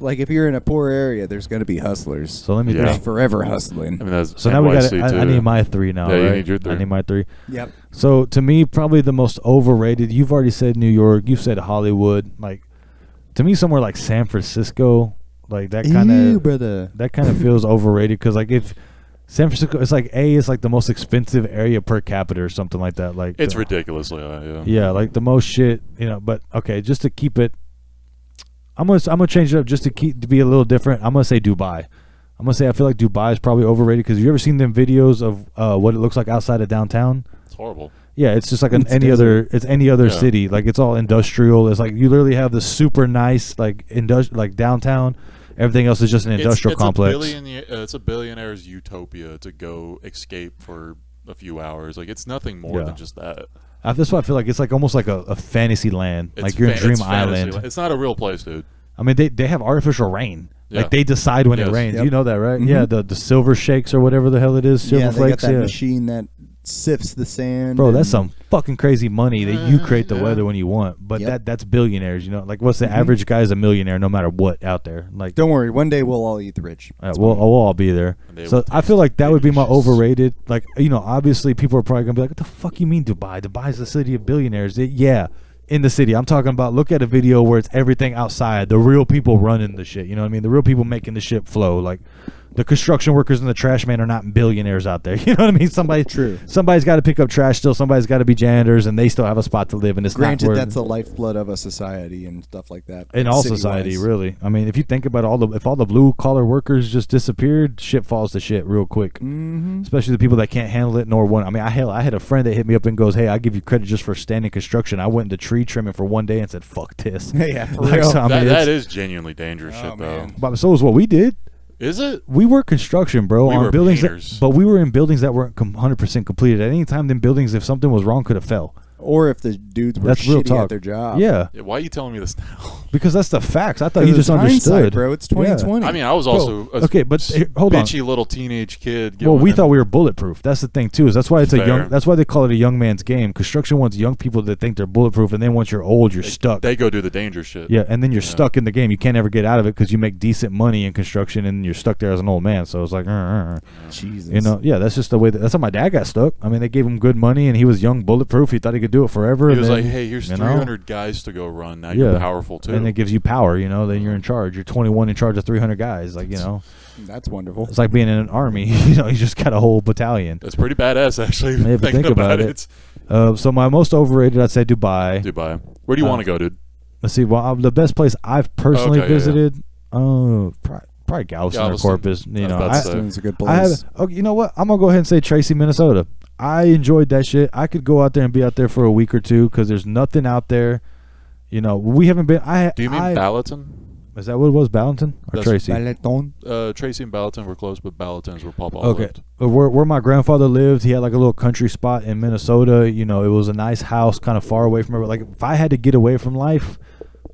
Like if you're in a poor area, there's going to be hustlers. So let me There's forever hustling. I mean, that's so now we got. I need my 3 now. Yeah, right? you need your 3. I need my 3. Yep. So to me, probably the most overrated. You've already said New York. You've said Hollywood. Like to me, somewhere like San Francisco, like that kind of brother. That kind of feels overrated because like if San Francisco, it's like it's like the most expensive area per capita or something like that. Like it's ridiculously high. Yeah. Yeah, like the most shit. But okay, just to keep it. I'm gonna change it up just to be a little different. I'm gonna say Dubai. I'm gonna say I feel like Dubai is probably overrated because you ever seen them videos of what it looks like outside of downtown? It's horrible. Yeah, it's just like any other city. Like it's all industrial. It's like you literally have the super nice like downtown. Everything else is just an industrial complex. It's a billionaire's utopia to go escape for a few hours. Like it's nothing more than just that. That's why I feel like it's like almost like a fantasy land. Like you're in Dream Island. It's not a real place, dude. I mean, they have artificial rain. Yeah. Like they decide when it rains. Yep. You know that, right? Mm-hmm. Yeah, the silver shakes or whatever the hell it is. Silver they flakes. got that machine that sifts the sand. Bro, that's some fucking crazy money that you create the weather when you want. But that's billionaires, Like what's the average guy is a millionaire no matter what out there. Like don't worry, one day we'll all eat the rich. We'll all be there. So I feel like that would be my overrated. Like obviously people are probably gonna be like, what the fuck you mean Dubai? Dubai's the city of billionaires. In the city. I'm talking about look at a video where it's everything outside. The real people running the shit. You know what I mean? The real people making the shit flow. Like the construction workers and the trash man are not billionaires out there. You know what I mean? Somebody's got to pick up trash still. Somebody's got to be janitors, and they still have a spot to live. And it's granted that's the lifeblood of a society and stuff like that. In all society, really. I mean, if you think about if all the blue collar workers just disappeared, shit falls to shit real quick. Mm-hmm. Especially the people that can't handle it nor want. I mean, I had a friend that hit me up and goes, "Hey, I give you credit just for standing construction. I went into tree trimming for one day and said, fuck this." Yeah, for real. So, I mean, that is genuinely dangerous shit, though. But so is what we did. Is it? We were construction, bro, we on were buildings, but we were in buildings that weren't 100% completed. At any time, them buildings, if something was wrong, could have fell. Or if the dudes were shitty at their job. Yeah. Why are you telling me this now? Because that's the facts. I thought you Because just it's hindsight, understood, bro. It's 2020. I mean, I was also a okay, but hold on. bitchy little teenage kid. Well, we going thought in- we were bulletproof. That's the thing too. Is that's why it's a Fair. young. That's why they call it a young man's game. Construction wants young people that think they're bulletproof, and then once you're old, you're stuck. They go do the danger shit. Yeah, and then you're stuck in the game. You can't ever get out of it because you make decent money in construction, and you're stuck there as an old man. So it's like, Jesus. you know, yeah, that's just the way. That's how my dad got stuck. I mean, they gave him good money, and he was young, bulletproof. He thought he could do it forever. He and was then, like, hey, here's you know, 300 guys to go run. Now you're powerful too. and it gives you power. You know, then you're in charge. You're 21 in charge of 300 guys. Like, you know, That's wonderful. it's like being in an army. You know, you just got a whole battalion. That's pretty badass, actually. Yeah, but Thinking think about it. So my most overrated, I'd say Dubai. Dubai. Where do you want to go, dude? Let's see. Well, the best place I've personally Okay, yeah, yeah. visited, probably Galveston or Galveston. Corpus. You I was know, about to say. It's a good I have. place. Okay, you know what? I'm gonna go ahead and say Tracy, Minnesota. I enjoyed that shit. I could go out there and be out there for a week or two because there's nothing out there. You know, we haven't been. Do you mean Ballatin? Is that what it was, Ballanton or That's Tracy? Balaton. Tracy and Ballatin were close, but Ballatin's where Papa Okay, lived. where my grandfather lived, he had like a little country spot in Minnesota. You know, it was a nice house, kind of far away from everyone. Like if I had to get away from life,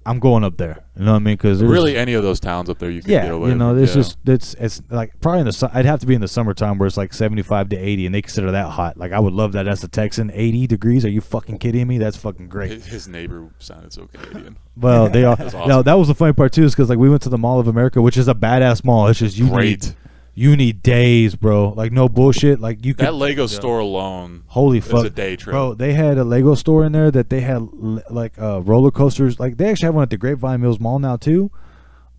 I'm going up there. You know what I mean? Because Really, any of those towns up there you can get away you know, from. it's Yeah. just it's like probably in the I'd have to be in the summertime where it's like 75 to 80, and they consider that hot. Like I would love that as a Texan. 80 degrees? Are you fucking kidding me? That's fucking great. His neighbor sounded so Canadian. Well, they are. That's No, awesome. that was the funny part too, is because like we went to the Mall of America, which is a badass mall. It's just Great. You need days, bro. Like no bullshit. Like you could. That Lego store alone Holy is fuck, a day trip. bro! They had a Lego store in there that they had like roller coasters. Like they actually have one at the Grapevine Mills Mall now too.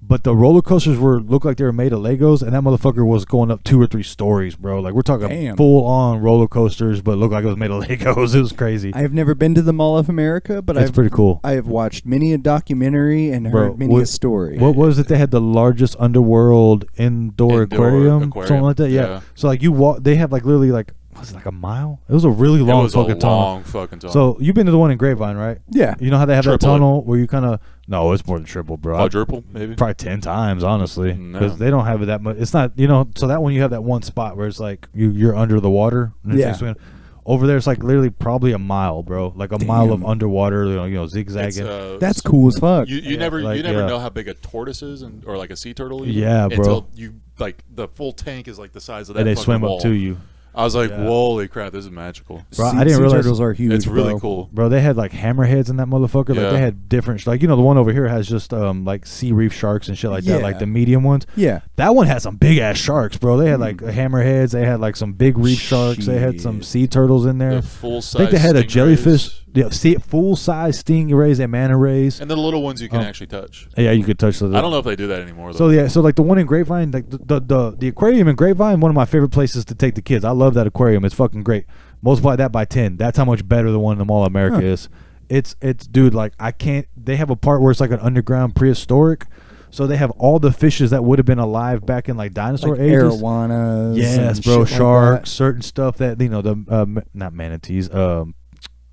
But the roller coasters looked like they were made of Legos, and that motherfucker was going up 2 or 3 stories, bro. Like we're talking Damn. full on roller coasters, but it looked like it was made of Legos. It was crazy. I have never been to the Mall of America, but It's pretty cool. I have watched many a documentary and Bro, heard many a story. What was it? They had the largest underworld indoor aquarium, something like that. Yeah. yeah. So like you walk, they have like literally like was it like a mile? It was a really long it was fucking a tunnel. long fucking tunnel. So you've been to the one in Grapevine, right? Yeah. You know how they have that Triple. tunnel where you kind of it's more than triple, bro. Quadruple, maybe? Probably 10 times, honestly, No. because they don't have it that much. It's not, so that one you have that one spot where it's like you're under the water. And it's Yeah. like swimming. Over there, it's like literally probably a mile, bro. Like a mile of Damn. underwater, It's, zigzagging. That's cool as fuck. You Yeah, never like, know how big a tortoise is or like a sea turtle is. Yeah, bro. Until you like the full tank is like the size of that. And they fucking swim wall. up to you. I was like, Yeah. holy crap, this is magical. Bro, I didn't sea realize- turtles are huge. It's really bro. cool. Bro, they had like hammerheads in that motherfucker. Like Yeah. they had different, like the one over here has just like sea reef sharks and shit like that, like Yeah. the medium ones. Yeah. That one had some big ass sharks, bro. They had like hammerheads. They had like some big reef sharks. They had some Shit. sea turtles in there. The full size. I think they had a jellyfish. Yeah, full size stingrays and manta rays. And the little ones you can actually touch. Yeah, you could touch those. I don't know if they do that anymore though. So yeah, so like the one in Grapevine, like the aquarium in Grapevine, one of my favorite places to take the kids. I love that aquarium. It's fucking great. Multiply that by 10. That's how much better the one in the Mall of America is. It's dude, like I can't. They have a part where it's like an underground prehistoric. So they have all the fishes that would have been alive back in like dinosaur Like ages. arowanas. Yes, and bro. shit like Sharks, certain stuff that the not manatees,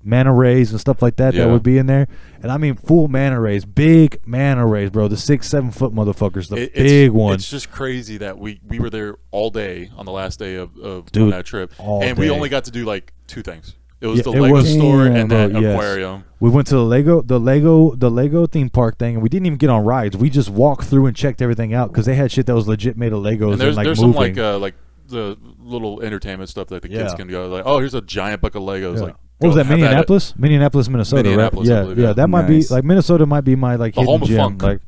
manta rays and stuff like that Yeah. that would be in there. And I mean full manta rays, big manta rays, bro. The 6-7 foot motherfuckers, the big ones. It's just crazy that we were there all day on the last day of Dude, on that trip, all and we day. only got to do like 2 things. It was Yeah, the it Lego was- store Damn, and bro, that yes. aquarium. We went to the Lego theme park thing, and we didn't even get on rides. We just walked through and checked everything out because they had shit that was legit made of Legos And there's like there's moving. some like the little entertainment stuff that the kids Yeah. can go like, oh, here's a giant buck of Legos. Yeah. Like, What was go that? have Minneapolis, Minnesota, Minneapolis, I right? believe, Yeah, yeah. that might Nice. be like Minnesota might be my like The hidden home of gem. funk. Like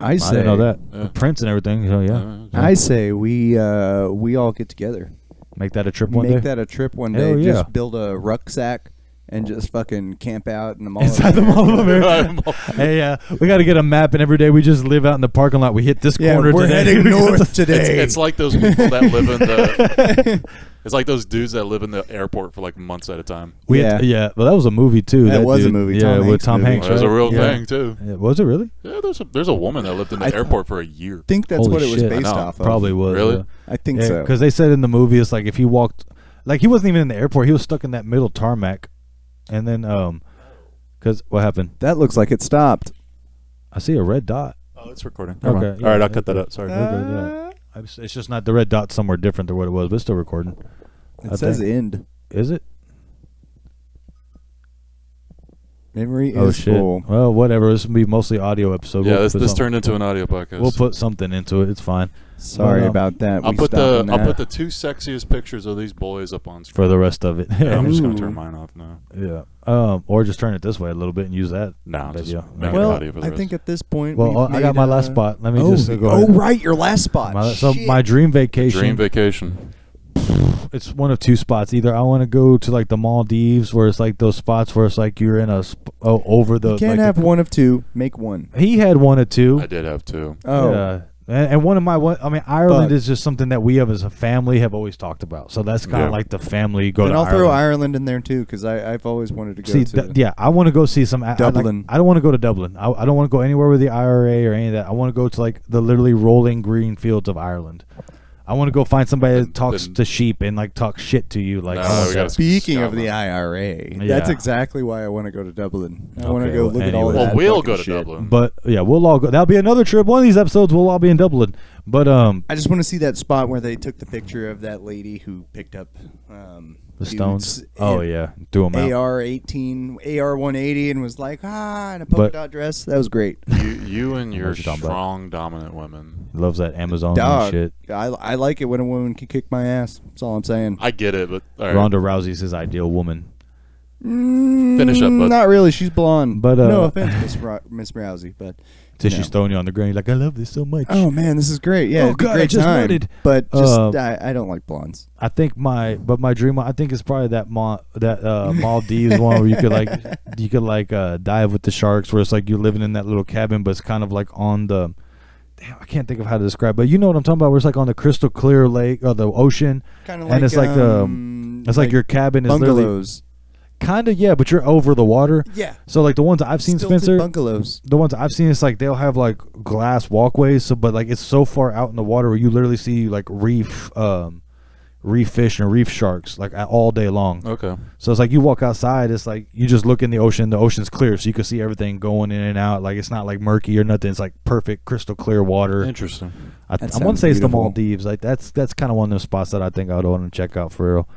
I I say, didn't know that Yeah. Prince and everything. So yeah, I say we all get together. make that a trip one Make day. that a trip one Hell day. yeah. Just build a rucksack and just fucking camp out in the mall. Inside the Mall of America. Hey, yeah, we got to get a map, and every day we just live out in the parking lot. We hit this Yeah, corner we're today. heading north today. It's like those people that live in the. It's like those dudes that live in the airport for like months at a time. Yeah. Well, that was a movie too. That was a dude. movie, Yeah, Tom with Hanks Tom movie. Hanks. It was a right? real Yeah. thing too. Yeah, was it really? Yeah, there's a woman that lived in the I- airport for a year. I think that's Holy what it was shit. based I know. off of. Probably was. Really? Yeah. I think so. Because they said in the movie, it's like if he walked, like he wasn't even in the airport. He was stuck in that middle tarmac, and then because what happened? That looks like it stopped. I see a red dot. Oh, it's recording. Okay, All yeah, right, I'll yeah. cut that out. Sorry. We're good, yeah. It's just not the red dot somewhere different than what it was, but it's still recording. It I says think. end. Is it? Memory Oh is shit. full. Well, whatever. This will be mostly audio episode. Yeah, We'll this put this some- turned into an audio podcast. We'll put something into it. It's fine. Sorry Well, about that. I'll We put stopping the I'll that. put the 2 sexiest pictures of these boys up on screen. For the rest of it. I'm just gonna Ooh. turn mine off now. Yeah. Or just turn it this way a little bit and use that. Nah, just video. make it Well, audio for the I rest. think at this point. Well, we've I got made, my last spot. Let me just go Oh, ahead. right, your last spot. So Shit. my dream vacation. Dream vacation. It's one of 2 spots. Either I want to go to like the Maldives, where it's like those spots where it's like you're in a over the. You can't like have the, one of 2. Make one. He had 1 or 2. I did have 2. Oh, Yeah. And one of my, I mean, Ireland Fuck. is just something that we have as a family have always talked about. So that's kind of Yeah. like the family go and to I'll throw Ireland. Ireland in there too because I've always wanted to go See, to. yeah, I want to go see some Dublin. I don't want to go to Dublin. I don't want to go anywhere with the IRA or any of that. I want to go to like the literally rolling green fields of Ireland. I want to go find somebody that talks then- to sheep and like talk shit to you. Like, Nah, I want we that. gotta Speaking of Scotland. the IRA, Yeah. that's exactly why I want to go to Dublin. I want to Okay, go well, look at all anyway. that. Well, we'll fucking go to shit. Dublin. But yeah, we'll all go. That'll be another trip. One of these episodes, we'll all be in Dublin. But I just want to see that spot where they took the picture of that lady who picked up the stones. Oh yeah, do them out. AR-18, AR-180, and was like in a polka But- dot dress. That was great. You and your what you're talking about. strong, dominant women. Loves that Amazon Dog, shit. I like it when a woman can kick my ass. That's all I'm saying. I get it, but all right. Ronda Rousey's his ideal woman. Finish up, bud. Not really. She's blonde. But, no offense, Miss Rousey, but Till you she's know. throwing you on the ground. You're like, I love this so much. Oh man, this is great. Yeah, Oh, it'd be God, I great just time. nutted. But just Uh, I don't like blondes. I think my dream, I think it's probably that Maldives one where you could dive with the sharks, where it's like you're living in that little cabin, but it's kind of like on the. Damn, I can't think of how to describe, but you know what I'm talking about. Where it's like on the crystal clear lake or the ocean, Kind of and like it's like it's like your cabin is literally bungalows. kind of but you're over the water. Yeah, So like the ones I've seen, Stilted Spencer, bungalows. the ones I've seen, it's like they'll have like glass walkways. So, but like it's so far out in the water where you literally see like reef fish and reef sharks like all day long. Okay. So it's like you walk outside, it's like you just look in the ocean. The ocean's clear, so you can see everything going in and out. Like it's not like murky or nothing. It's like perfect, crystal clear water. Interesting. I That want to sounds say it's the beautiful. Maldives. Like that's kind of one of those spots that I think I would want to check out for real.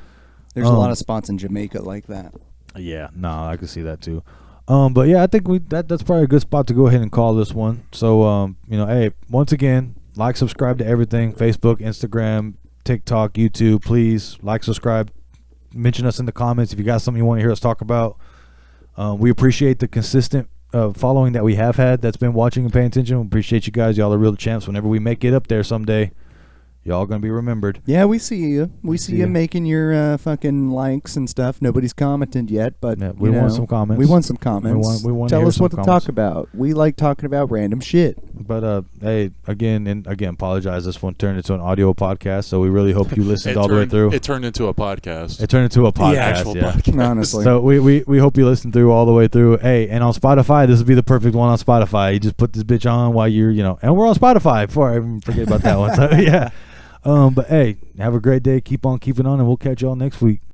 There's a lot of spots in Jamaica like that. Yeah, no, I could see that too. But yeah, I think that's probably a good spot to go ahead and call this one. So hey, once again, like, subscribe to everything: Facebook, Instagram, TikTok, YouTube. Please like, subscribe, mention us in the comments if you got something you want to hear us talk about. We appreciate the consistent following that we have had that's been watching and paying attention. We appreciate you guys. Y'all are real champs. Whenever we make it up there someday, y'all gonna be remembered. Yeah, we see you. We see See you ya. making your fucking likes and stuff. Nobody's commented yet, but Yeah, we you want know, some comments. We want some comments. We want to Tell hear us some what to comments. talk about. We like talking about random shit. But hey, again, apologize. This one turned into an audio podcast, so we really hope you listened all the way through. It turned into a podcast. It turned into a podcast. Actual Yeah. podcast. Honestly, So we hope you listened through all the way through. Hey, and on Spotify, this would be the perfect one on Spotify. You just put this bitch on while you're, and we're on Spotify before I even forget about that one. So yeah. But hey, have a great day. Keep on keeping on, and we'll catch y'all next week.